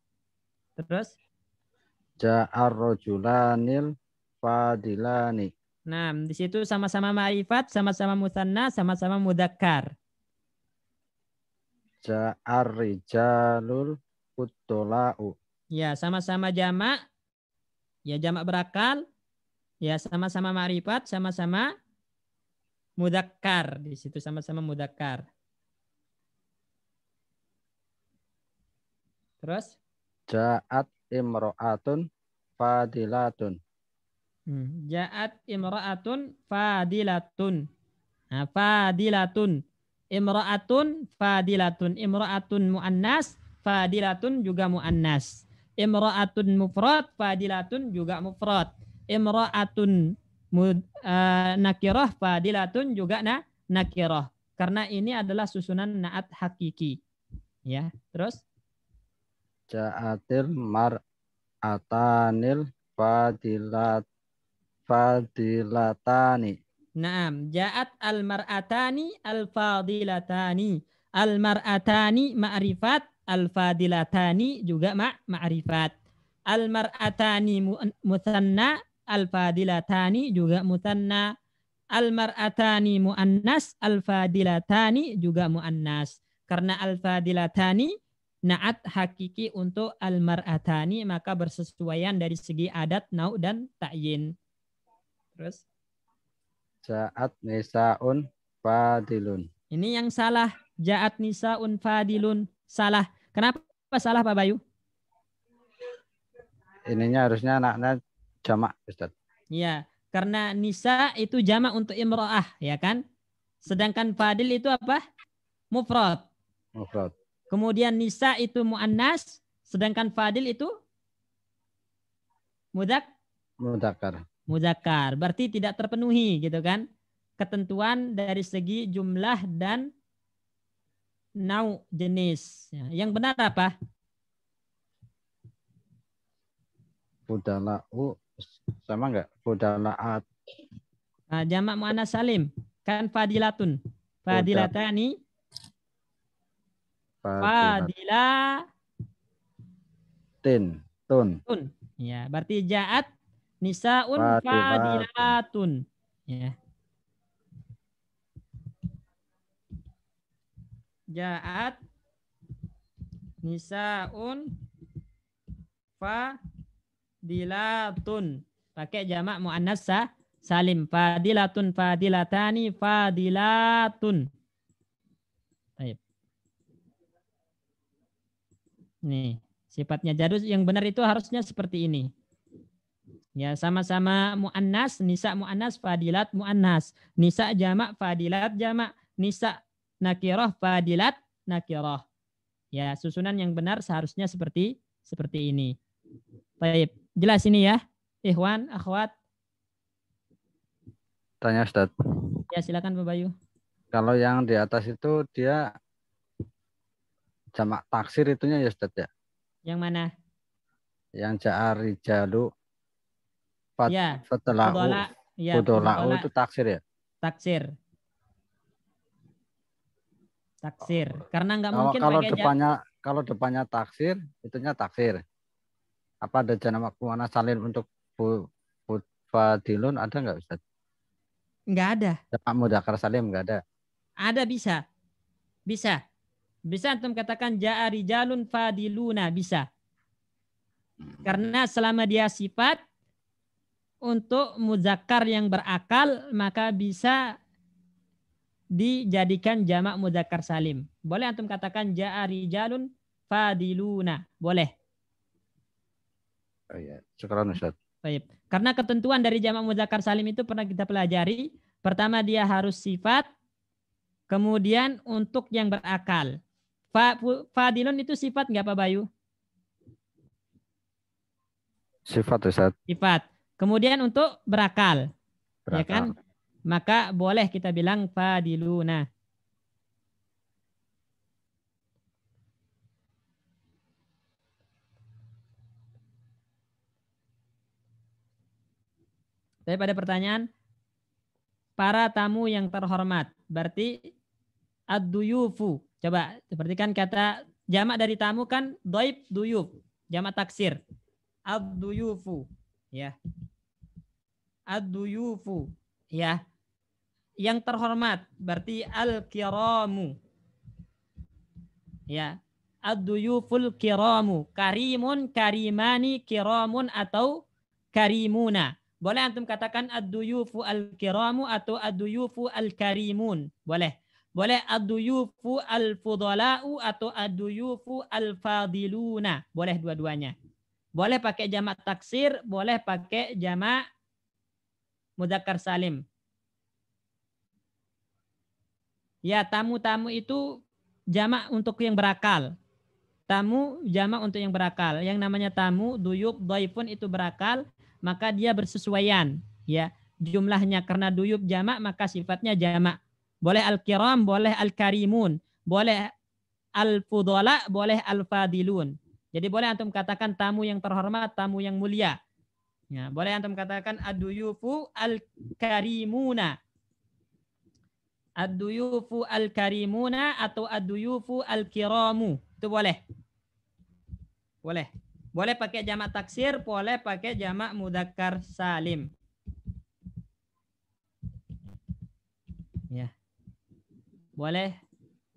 Terus? Ja'ar rajulanil fadilani. Nah, di situ sama-sama ma'rifat, sama-sama musanna, sama-sama mudakkar. Ja'ar rijalul fuddola'u. Ya, sama-sama jamak. Ya, jamak berakal. Ya, sama-sama ma'rifat, sama-sama mudakkar. Di situ sama-sama mudakkar. Terus? Ja'at imro'atun fadilatun. Ja'at imra'atun fadilatun. Nah, fadilatun. Imra'atun fadilatun. Imra'atun mu'annas, fadilatun juga mu'annas. Imra'atun mufrad, fadilatun juga mufrad. Imra'atun nakirah, fadilatun juga nakirah. Karena ini adalah susunan na'at hakiki. Ya, terus? Ja'atil mar'atanil fadilatani. Naam, ja'at al-mar'atani al-fadilatani. Al-mar'atani ma'rifat, al-fadilatani juga ma'rifat. Al-mar'atani musanna, al-fadilatani juga musanna. Al-mar'atani muannas, al-fadilatani juga muannas. Karena al-fadilatani na'at hakiki untuk al-mar'atani, maka bersesuaian dari segi adat, nau' dan ta'yin. Terus? Ja'at nisa'un fadilun. Ini yang salah. Ja'at nisa'un fadilun. Salah. Kenapa salah Pak Bayu? Ininya harusnya anaknya jamak, Ustaz. Iya, karena nisa itu jamak untuk imra'ah, ya kan? Sedangkan fadil itu apa? Mufrad. Mufrad. Kemudian nisa itu muannas, sedangkan fadil itu mudakkar. Muzakkar. Berarti tidak terpenuhi gitu kan? Ketentuan dari segi jumlah dan nau jenis. Yang benar apa? Fudala'u sama enggak? Fudala'at. Nah, jamak muannas salim kan fadilatun. Fadilatani. Fadilatin. Tun. Ya, berarti ja'at nisaun fadilatun. Ya. Ja'at nisaun fadilatun. Pakai jamak muannas salim. Fadilatun, fadilatani, fadilatun. Baik. Nih, sifatnya jadus yang benar itu harusnya seperti ini. Ya, sama-sama muannas, nisa muannas, fadilat muannas. Nisa jamak, fadilat jamak. Nisa nakirah, fadilat nakirah. Ya, susunan yang benar seharusnya seperti ini. Baik, jelas ini ya, ikhwan, akhwat. Tanya Ustaz. Ya, silakan Pak Bayu. Kalau yang di atas itu dia jamak taksir itunya ya Ustaz ya? Yang mana? Yang ja'a rijalu Ya, fudola'u ya, itu taksir ya? Taksir. Karena nggak mungkin kalau depannya taksir, itunya taksir. Apa ada jamak muannas salim untuk fadilun ada nggak Ustaz? Nggak ada. Jamak mudzakkar salim nggak ada. Ada bisa. Bisa antum katakan ja'a rijalun fadiluna, bisa. Karena selama dia sifat untuk mudzakkar yang berakal, maka bisa dijadikan jamak mudzakkar salim. Boleh antum katakan ja'a rijalun fadiluna, boleh. Oh iya, syukran Ustaz. Baik. Karena ketentuan dari jamak mudzakkar salim itu pernah kita pelajari. Pertama dia harus sifat, kemudian untuk yang berakal. Fadilun itu sifat nggak Pak Bayu? Sifat Ustaz. Sifat. Kemudian untuk berakal. Ya kan? Maka boleh kita bilang fadiluna. Tapi pada pertanyaan, para tamu yang terhormat. Berarti ad-duyufu. Coba perhatikan kata jamak dari tamu kan doib duyuf. Jamak taksir. Ad-duyufu. Ya. Ad-duyufu. Ya. Yang terhormat berarti al-kiramu. Ya. Ad-duyuful kiramu. Karimun, karimani, kiramun atau karimuna. Boleh antum katakan ad-duyufu al-kiramu atau ad-duyufu al-karimun. Boleh. Boleh ad-duyufu al-fudala'u atau ad-duyufu al-fadiluna. Boleh dua-duanya. Boleh pakai jamak taksir, boleh pakai jamak mudzakkar salim. Ya, tamu-tamu itu jamak untuk yang berakal. Tamu jamak untuk yang berakal. Yang namanya tamu, duyub, dhaifun itu berakal, maka dia bersesuaian. Ya, jumlahnya karena duyub jamak maka sifatnya jamak. Boleh al-kiram, boleh al-karimun, boleh al-fudala, boleh al-fadilun. Jadi boleh antum katakan tamu yang terhormat, tamu yang mulia. Ya, boleh antum katakan ad-duyufu al-karimuna. Ad-duyufu al-karimuna atau ad-duyufu al-kiramu. Itu boleh. Boleh. Boleh pakai jamak taksir, boleh pakai jamak mudzakkar salim. Ya. Boleh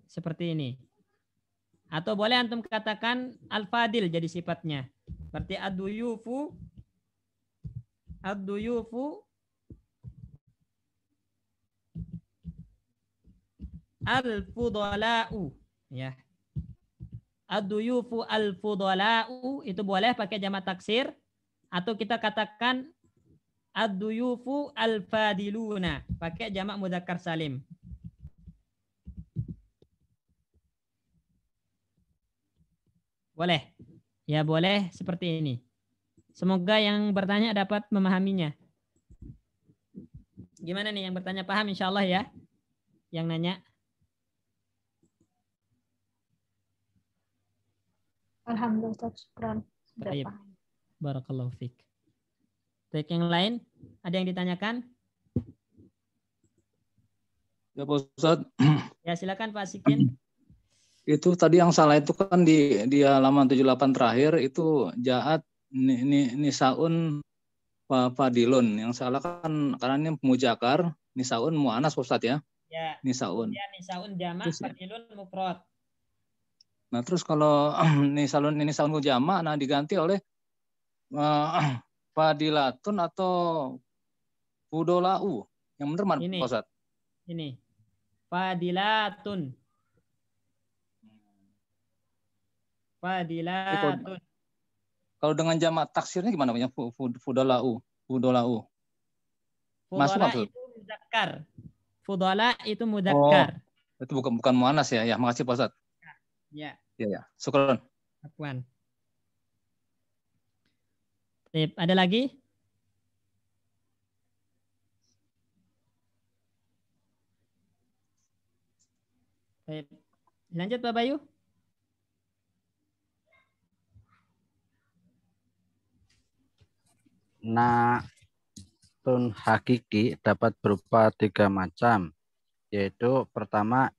seperti ini. Atau boleh antum katakan al-fadil jadi sifatnya. Berarti ad-duyufu al-fudala'u. Ya. Ad-duyufu al-fudala'u itu boleh pakai jamak taksir. Atau kita katakan ad-duyufu al-fadiluna. Pakai jamak mudzakkar salim. Boleh. Ya boleh seperti ini. Semoga yang bertanya dapat memahaminya. Gimana nih yang bertanya paham insya Allah ya? Yang nanya. Alhamdulillah, syukran. Baik. Barakallahu fiik. Baik, yang lain ada yang ditanyakan? Ya Pak Ustadz. Ya silakan Pak Sikin. Itu tadi yang salah itu kan di halaman 78 terakhir itu jaat nisaun fadilun. Yang salah kan karena ini mujakkar, nisaun muannas Ustadz ya. Ya. Nisaun. Kemudian nisaun jamak, Terus ya. fadilun mufrad. Nah, terus kalau nisaun jamak nah diganti oleh fadilatun atau fudolau. Yang benar mana, Ini. Pak Ustaz? Ini. Fadilatun. Fadilatun. Kalau dengan jamak taksirnya gimana punya fudolau? Fudolau. Masuk Fudala maksud? itu muzakkar. Fudala itu muzakkar. Oh, itu bukan muannas ya. Ya, makasih Pak Ustaz. Ya. Ya. Syukran. Afwan. Ada lagi? Lanjut Pak Bayu. Na'tun hakiki dapat berupa 3 macam, yaitu pertama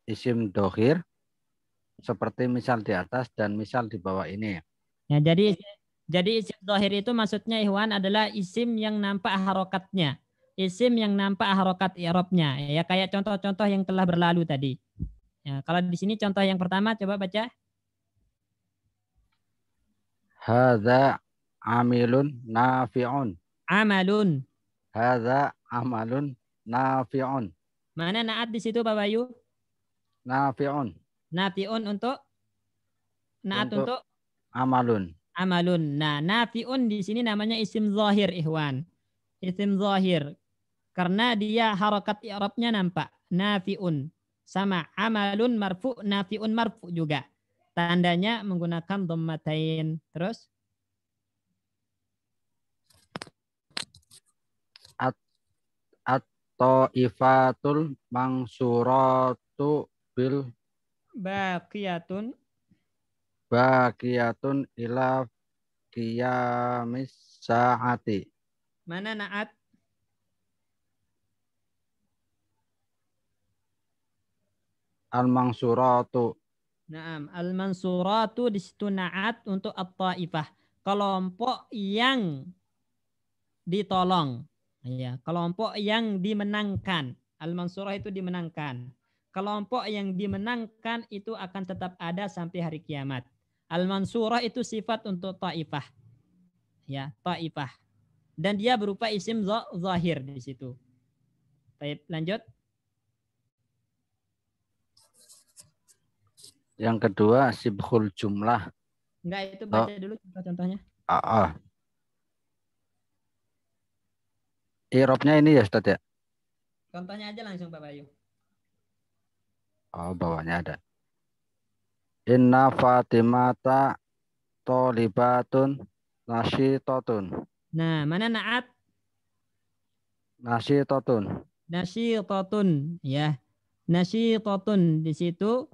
isim dohir, seperti misal di atas dan misal di bawah ini. Ya, jadi isim zahir itu maksudnya Ikhwan adalah isim yang nampak harokatnya. Isim yang nampak harokat i'rabnya. Ya, kayak contoh-contoh yang telah berlalu tadi. Ya, kalau di sini contoh yang pertama coba baca. Hadza amilun nafi'un. Amalun. Hadza amalun nafi'un. Mana naat di situ Pak Bayu? Nafi'un. Nafi'un untuk naat untuk amalun. Amalun. Nah, nafi'un di sini namanya isim zahir Ikhwan. Isim zahir. Karena dia harokat i'rabnya nampak. Nafi'un. Sama amalun marfu, nafi'un marfu juga. Tandanya menggunakan dhammatain. Terus? At-ta'ifatul mangsuratu bil Baqiyatun ila qiyamis sa'ati. Mana naat? Al-mangsuratu. Naam, al-mansuratu di situ naat untuk at-taifah. Kelompok yang ditolong. Ya, kelompok yang dimenangkan. Al-mansurah itu dimenangkan. Kelompok yang dimenangkan itu akan tetap ada sampai hari kiamat. Al-mansurah itu sifat untuk taifah. Ya, taifah. Dan dia berupa isim zahir di situ. Baik, lanjut. Yang kedua sibhul jumlah. Enggak, itu baca dulu contoh-contohnya. I'rabnya ini ya Ustaz ya? Contohnya aja langsung Pak Bayu. Oh, bawahnya ada. Inna Fatimata tolibatun nasyitatun. Nah, mana naat? Nasyitatun. Nasyitatun, ya. Nasyitatun di situ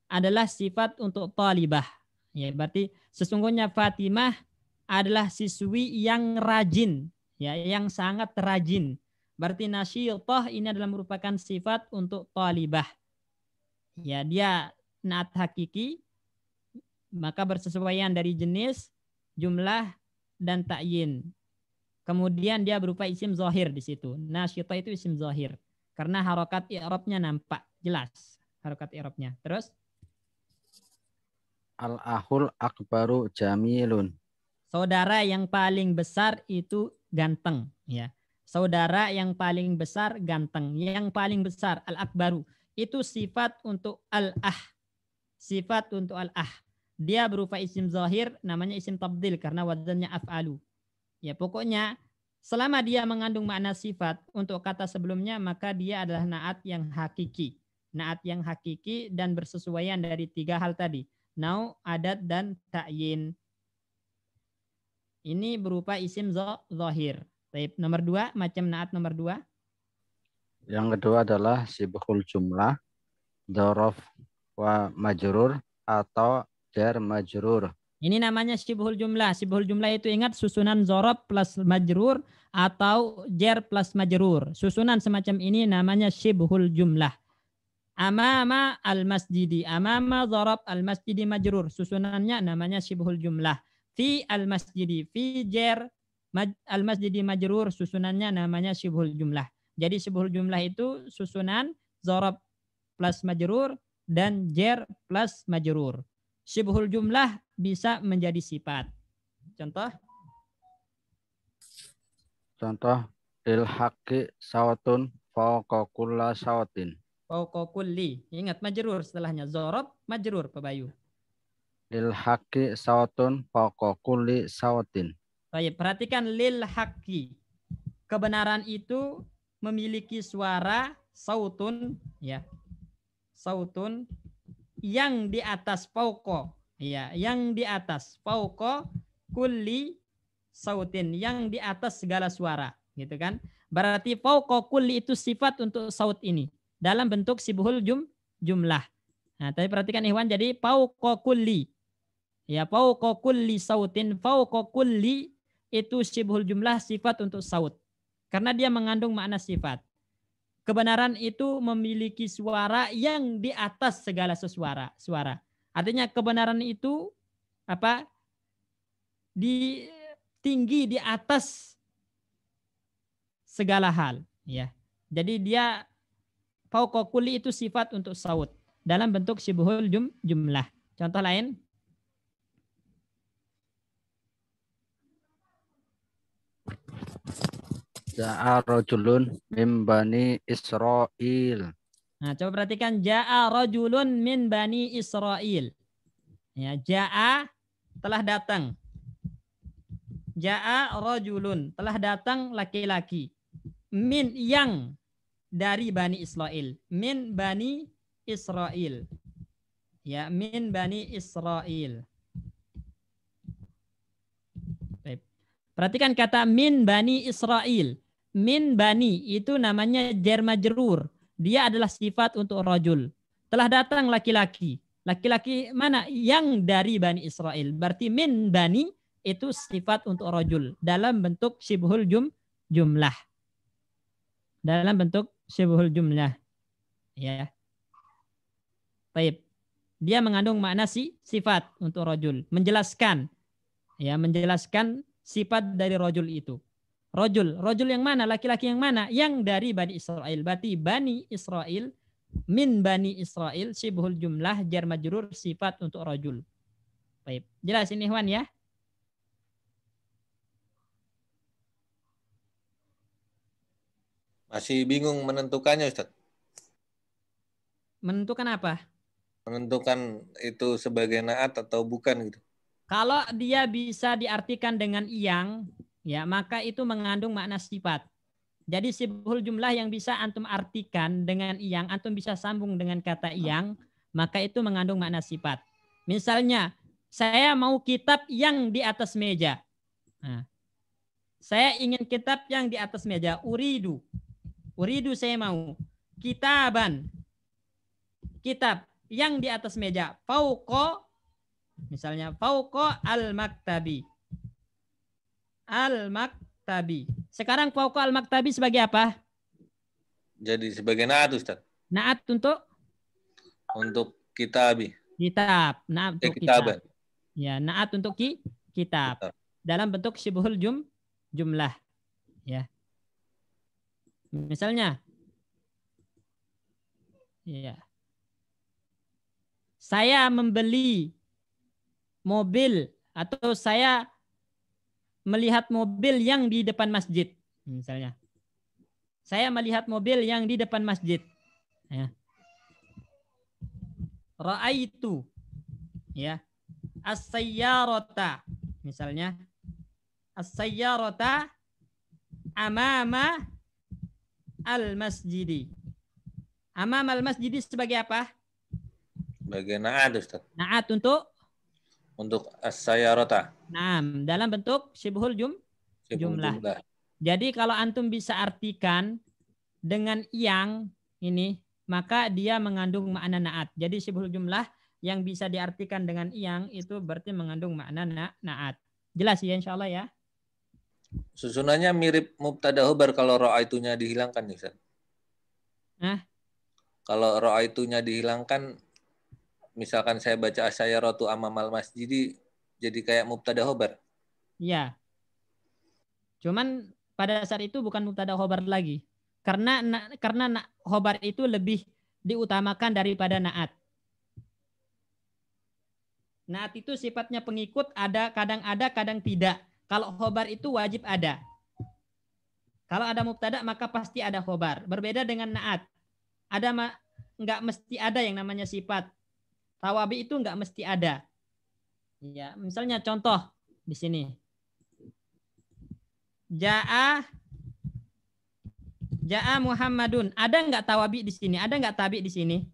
adalah sifat untuk talibah. Ya, berarti sesungguhnya Fatimah adalah siswi yang rajin, ya, yang sangat rajin. Berarti nasyitah ini adalah merupakan sifat untuk talibah. Ya, dia naat hakiki, maka bersesuaian dari jenis, jumlah, dan ta'yin. Kemudian dia berupa isim zahir di situ. Nasyitah itu isim zahir. Karena harokat i'rabnya nampak jelas. Harokat i'rabnya. Terus? Al-ahul akbaru jamilun. Saudara yang paling besar itu ganteng. Ya. Saudara yang paling besar ganteng. Yang paling besar al-akbaru. Itu sifat untuk al-ah. Sifat untuk al-ah. Dia berupa isim zahir, namanya isim tabdil karena wazannya af'alu. Ya, pokoknya selama dia mengandung makna sifat untuk kata sebelumnya, maka dia adalah naat yang hakiki. Naat yang hakiki dan bersesuaian dari 3 hal tadi. Nau, adat, dan ta'yin. Ini berupa isim zahir. Nomor 2, macam naat nomor 2. Yang kedua adalah sibhul jumlah, dzaraf wa majrur atau jar majrur. Ini namanya syibhul jumlah. Syibhul jumlah itu ingat susunan dzaraf plus majrur atau jar plus majrur. Susunan semacam ini namanya syibhul jumlah. Amama al-masjidi. Amama dzaraf al-masjidi majrur. Susunannya namanya syibhul jumlah. Fi al-masjidi. Fi jar al-masjidi majrur. Susunannya namanya syibhul jumlah. Jadi syibhul jumlah itu susunan dzarab plus majrur dan jar plus majrur. Syibhul jumlah bisa menjadi sifat. Contoh? Contoh lil haqqi sawatun fawqa kulla sawatin. Fawqa kulli. Ingat majrur setelahnya dzarab majrur Pak Bayu. Lil haqqi sawatun fawqa kulli sawatin. Baik, perhatikan lil haqqi. Kebenaran itu memiliki suara sautun ya. Sautun yang di atas fauqa ya, yang di atas fauqa kulli sautin, yang di atas segala suara, gitu kan? Berarti fauqa kulli itu sifat untuk saut ini dalam bentuk syibhul jumlah. Nah, tapi perhatikan ikhwan, jadi fauqa kulli. Ya, fauqa kulli sautin, fauqa kulli itu syibhul jumlah sifat untuk saut. Karena dia mengandung makna sifat. Kebenaran itu memiliki suara yang di atas segala suara. Artinya kebenaran itu apa? Tinggi di atas segala hal, ya. Jadi dia fauqa kulli itu sifat untuk saut dalam bentuk syibhul jumlah. Contoh lain? Ja'a rajulun min bani Israil. Nah, coba perhatikan ja'a rajulun min bani Israil. Ya, ja'a telah datang. Ja'a rajulun telah datang laki-laki. Min yang dari bani Israil. Min bani Israil. Ya, min bani Israil. Perhatikan kata min bani Israil. Min bani itu namanya jar majrur. Dia adalah sifat untuk rajul. Telah datang laki-laki. Laki-laki mana? Yang dari bani Israil. Berarti min bani itu sifat untuk rajul dalam bentuk syibhul jumlah. Dalam bentuk syibhul jumlah. Ya. Baik. Dia mengandung makna sifat untuk rajul. Menjelaskan. Ya, menjelaskan sifat dari rajul itu. Rajul yang mana? Laki-laki yang mana? Yang dari Bani Israel. Berarti Bani Israel, min Bani Israel, syibhul jumlah, jar majrur, sifat untuk rajul. Baik. Jelas ini ikhwan ya? Masih bingung menentukannya Ustaz. Menentukan apa? Menentukan itu sebagai naat atau bukan gitu. Kalau dia bisa diartikan dengan yang, ya maka itu mengandung makna sifat. Jadi syibhul jumlah yang bisa antum artikan dengan yang, antum bisa sambung dengan kata yang, maka itu mengandung makna sifat. Misalnya, saya mau kitab yang di atas meja. Nah, saya ingin kitab yang di atas meja. Uridu saya mau. Kitaban. Kitab yang di atas meja. Fauqa. Misalnya, fauqa al-maktabi. Al-maktabi. Sekarang fauqa al-maktabi sebagai apa? Jadi sebagai naat Ustaz. Naat untuk? Untuk kitabi. Kitab. Naat untuk kitaban. kitab. Ya, naat untuk kitab. Dalam bentuk syibhul jumlah. Ya. Misalnya. Ya. Saya membeli mobil atau saya melihat mobil yang di depan masjid, misalnya. Saya melihat mobil yang di depan masjid. Ya. Ra'aitu, ya, as-sayyarata, misalnya, as-sayyarata amama al-masjidi. Amama al-masjidi sebagai apa? Sebagai naat Ustaz. Naat untuk as-sayyarata. Nah, dalam bentuk syibhul jumlah. Jadi kalau antum bisa artikan dengan yang ini, maka dia mengandung makna naat. Jadi syibhul jumlah yang bisa diartikan dengan yang itu berarti mengandung makna naat. Jelas ya insyaallah ya? Susunannya mirip mubtada khobar kalau ra'aitunya dihilangkan nih Ustaz. Nah, kalau ra'aitunya dihilangkan, misalkan saya baca as-sayyaratu amamal masjidi, jadi kayak mubtada khobar. Iya. Cuman pada saat itu bukan mubtada khobar lagi. Karena khobar itu lebih diutamakan daripada naat. Naat itu sifatnya pengikut, ada, kadang tidak. Kalau khobar itu wajib ada. Kalau ada mubtada maka pasti ada khobar. Berbeda dengan naat. Nggak mesti ada yang namanya sifat. Tawabi itu nggak mesti ada. Ya, misalnya contoh di sini. Ja'a Muhammadun. Ada nggak tawabi di sini? Ada nggak tabi di sini?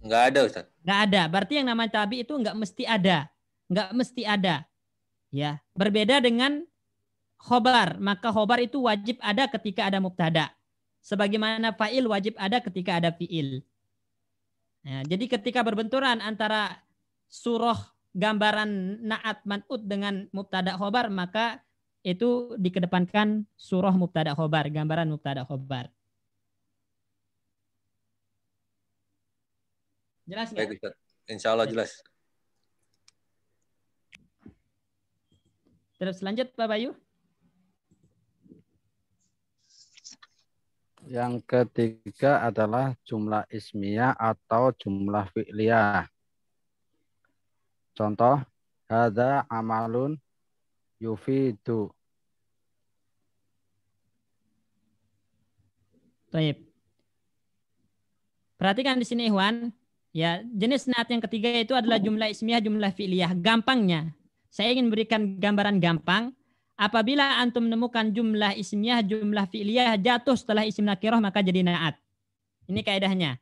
Nggak ada, Ustaz. Nggak ada. Berarti yang namanya tabi itu nggak mesti ada. Nggak mesti ada. Ya, berbeda dengan khobar. Maka khobar itu wajib ada ketika ada mubtada. Sebagaimana fa'il wajib ada ketika ada fi'il. Nah, jadi ketika berbenturan antara surah gambaran na'at man'ut dengan mubtada khobar, maka itu dikedepankan surah mubtada khobar, gambaran mubtada khobar. Jelas nggak? Baik, Ustaz. Insya Allah jelas. Terus lanjut Pak Bayu. Yang ketiga adalah jumlah ismiyah atau jumlah fi'liyah. Contoh, hadza amalun yufidu. Baik. Perhatikan di sini Ikhwan, ya, jenis naat yang ketiga itu adalah jumlah ismiyah, jumlah fi'liyah. Gampangnya, saya ingin berikan gambaran gampang. Apabila antum menemukan jumlah ismiyah, jumlah fi'liyah jatuh setelah isim nakirah maka jadi naat. Ini kaidahnya.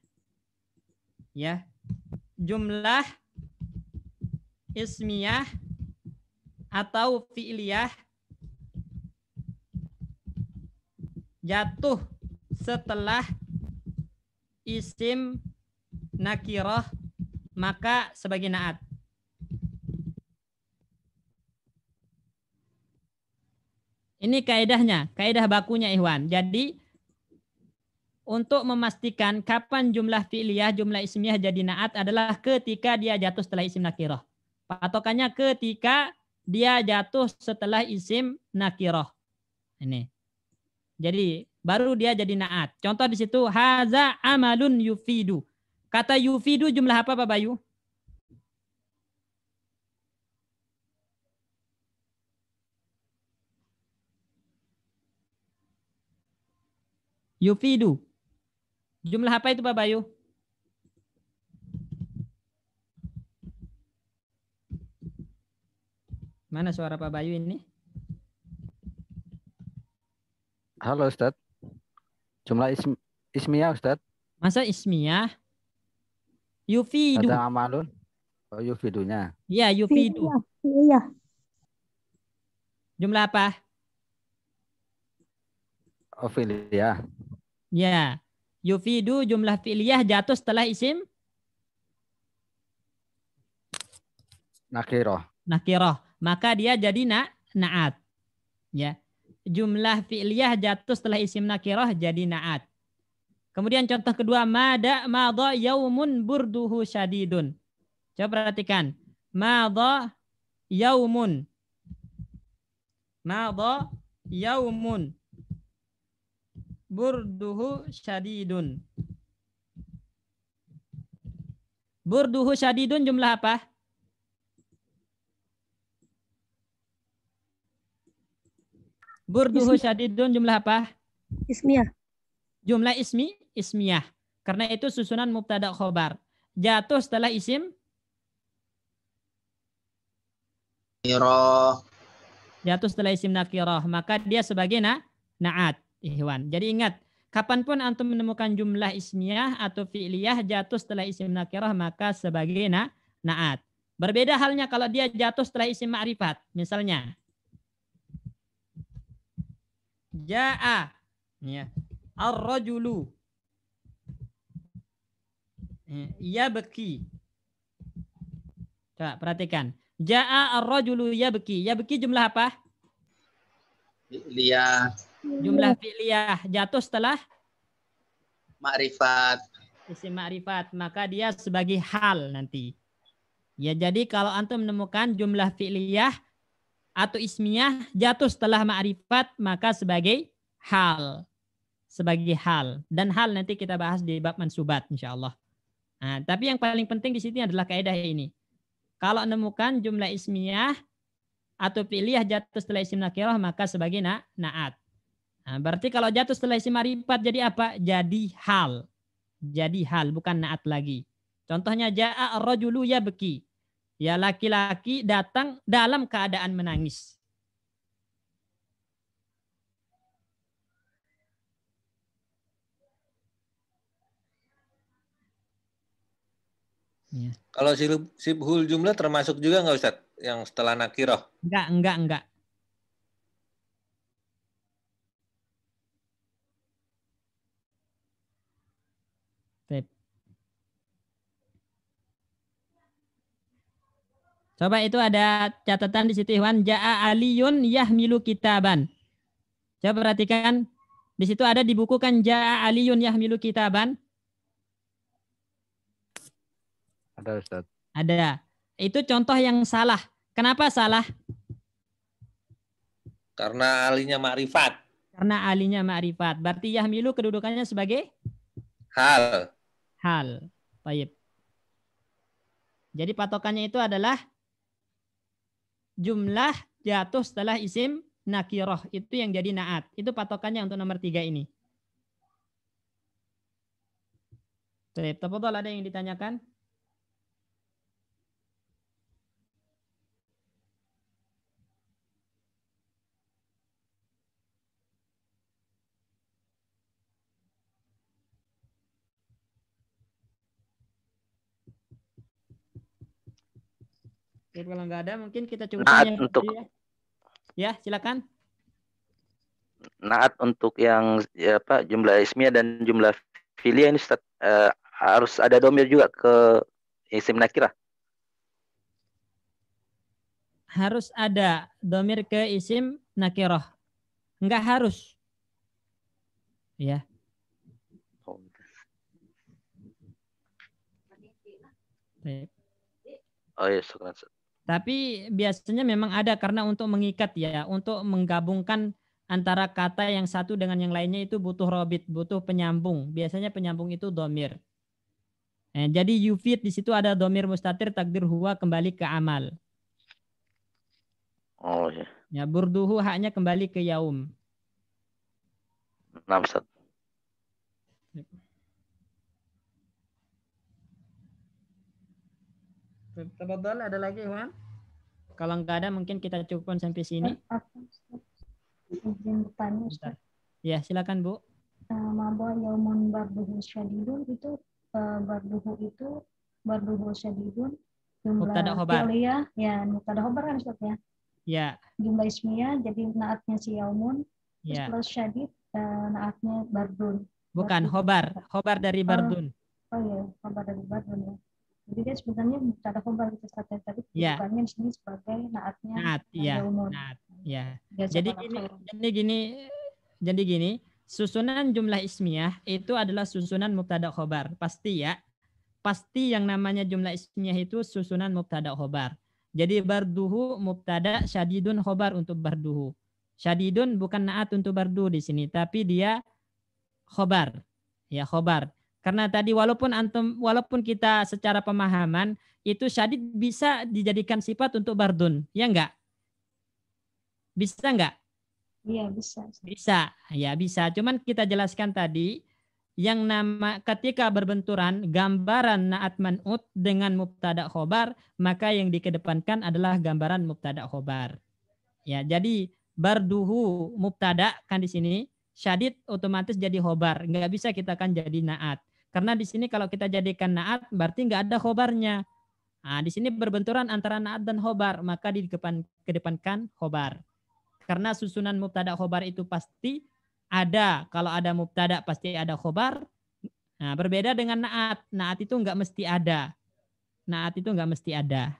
Ya. Jumlah ismiyah atau fi'liyah jatuh setelah isim nakirah maka sebagai naat. Ini kaidahnya, kaidah bakunya Ikhwan. Jadi untuk memastikan kapan jumlah fi'liyah, jumlah ismiyah jadi naat adalah ketika dia jatuh setelah isim nakirah. Patokannya ketika dia jatuh setelah isim nakirah. Ini. Jadi baru dia jadi naat. Contoh di situ haza amalun yufidu. Kata yufidu jumlah apa Pak Bayu? Yufidu. Jumlah apa itu Pak Bayu? Mana suara Pak Bayu ini? Halo Ustaz. Jumlah ismiyah Ustaz. Masa ismiyah? Yufidu. Ada amalun. Oh, yufidunya. Ya, yufidu. Iya. Jumlah apa? Oh, fi'liyah. Ya. Yufidu jumlah fi'liyah jatuh setelah isim Nakirah. nakirah. Maka dia jadi naat. Ya. Jumlah fi'liyah jatuh setelah isim nakirah jadi naat. Kemudian contoh kedua, madha yaumun burduhu syadidun. Coba perhatikan. Madha yaumun. Madha yaumun burduhu syadidun. Burduhu syadidun jumlah apa? Burduhu syadidun jumlah apa? Ismiyah. Jumlah ismiyah. Karena itu susunan mubtada khobar. Jatuh setelah isim nakirah. Jatuh setelah isim nakirah. Maka dia sebagai naat. Ikhwan. Jadi ingat, kapanpun antum menemukan jumlah ismiyah atau fi'liyah jatuh setelah isim nakirah maka sebagai naat. Berbeda halnya kalau dia jatuh setelah isim ma'rifat. Misalnya, ja'a, ya, ar-rajulu, yabki. Coba perhatikan. Ja'a ar-rajulu yabki. Yabki jumlah apa? Fi'liyah. Jumlah fi'liyah jatuh setelah Ma'rifat. isim ma'rifat, maka dia sebagai hal nanti. Ya, jadi kalau antum menemukan jumlah fi'liyah atau ismiyah jatuh setelah ma'rifat maka sebagai hal. sebagai hal. Dan hal nanti kita bahas di bab mansubat insyaallah. Nah, tapi yang paling penting di sini adalah kaidah ini. Kalau menemukan jumlah ismiyah atau fi'liyah jatuh setelah isim nakirah maka sebagai na'at. Nah, berarti kalau jatuh setelah isim ma'rifat jadi apa? Jadi hal. Jadi hal, bukan na'at lagi. Contohnya ja'a ar-rajulu yabki. Ya laki-laki datang dalam keadaan menangis. Ya. Kalau sibhul jumlah termasuk juga nggak Ustaz? Yang setelah nakiroh? Enggak. Tep. Coba itu ada catatan di situ Iwan. Ja'a aliyun yahmilu kitaban. Coba perhatikan. Di situ ada dibukukan Ja'a aliyun yahmilu kitaban. Ada Ustaz. Ada. Itu contoh yang salah. Kenapa salah? Karena alinya ma'rifat. Karena alinya ma'rifat. Berarti yahmilu kedudukannya sebagai Hal. hal. Baik. Jadi patokannya itu adalah jumlah jatuh setelah isim nakiroh. Itu yang jadi na'at. Itu patokannya untuk nomor 3 ini. Baik, tafadhol, ada yang ditanyakan? Oke, kalau nggak ada mungkin kita coba Naat untuk ya, silakan. naat untuk yang jumlah ismiyah dan jumlah fi'liyah ini Ustaz, harus ada domir juga ke isim nakirah. Harus ada domir ke isim nakirah. Enggak harus. Ya. Oh ya, syukran. Tapi biasanya memang ada karena untuk mengikat ya, untuk menggabungkan antara kata yang satu dengan yang lainnya itu butuh robit, butuh penyambung. Biasanya penyambung itu domir. Jadi yufid di situ ada domir mustatir takdir huwa kembali ke amal. Oh ya. Ya, burduhu haknya kembali ke yaum. Nah, Ustaz. Tafadhol, ada lagi Iwan? Kalau nggak ada mungkin kita cukupkan sampai sini. Izin bertanya Ustaz. Ya, silakan Bu. Maba yaumun barduhu syadidun itu barduhu syadidun Mubtada jumlah khobar. fi'liyah ya mubtada khobar kan Ustaz ya. Ya. Jumlah ismiyah jadi naatnya si yaumun. Ya. Terus syadid naatnya bardun. Bukan khobar, khobar dari bardun. Oh iya, khobar dari bardun ya. Jadi dia sebenarnya mubtada khobar itu Ustaz tadi bukannya di sini sebagai naatnya yaumun. Naat, ya. Jadi gini, susunan jumlah ismiyah itu adalah susunan mubtada khobar. Pasti ya. Pasti yang namanya jumlah ismiyah itu susunan mubtada khobar. Jadi barduhu mubtada, syadidun khobar untuk barduhu. Syadidun bukan naat untuk bardu di sini, tapi dia khobar. Ya, khobar. Karena tadi walaupun kita secara pemahaman itu syadid bisa dijadikan sifat untuk bardun, ya enggak? Bisa enggak? Iya, bisa. Bisa, ya bisa. Cuman kita jelaskan tadi yang nama ketika berbenturan gambaran naat man'ut dengan mubtada khobar, maka yang dikedepankan adalah gambaran mubtada khobar. Ya, jadi barduhu mubtada kan di sini, syadid otomatis jadi khobar, nggak bisa kita kan jadi naat. Karena di sini kalau kita jadikan naat berarti nggak ada khobarnya. Nah, di sini berbenturan antara naat dan khobar, maka dikedepankan khobar. Karena susunan mubtada khobar itu pasti ada. Kalau ada mubtada pasti ada khobar. Nah, berbeda dengan naat. Naat itu nggak mesti ada. Naat itu nggak mesti ada.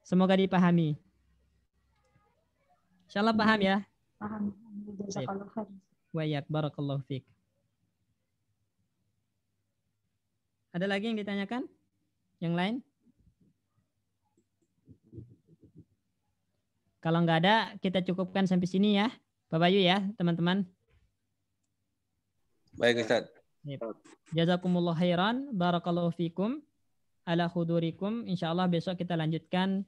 Semoga dipahami. Insyaallah paham ya? Paham. Jazakallahu khair. Wa yak barakallahu fiik. Ada lagi yang ditanyakan? Yang lain? Kalau nggak ada, kita cukupkan sampai sini ya, Pak Bayu ya, teman-teman. Baik Ustaz. Jazakumullah khairan, barakallahu fikum ala khudurikum. Insyaallah besok kita lanjutkan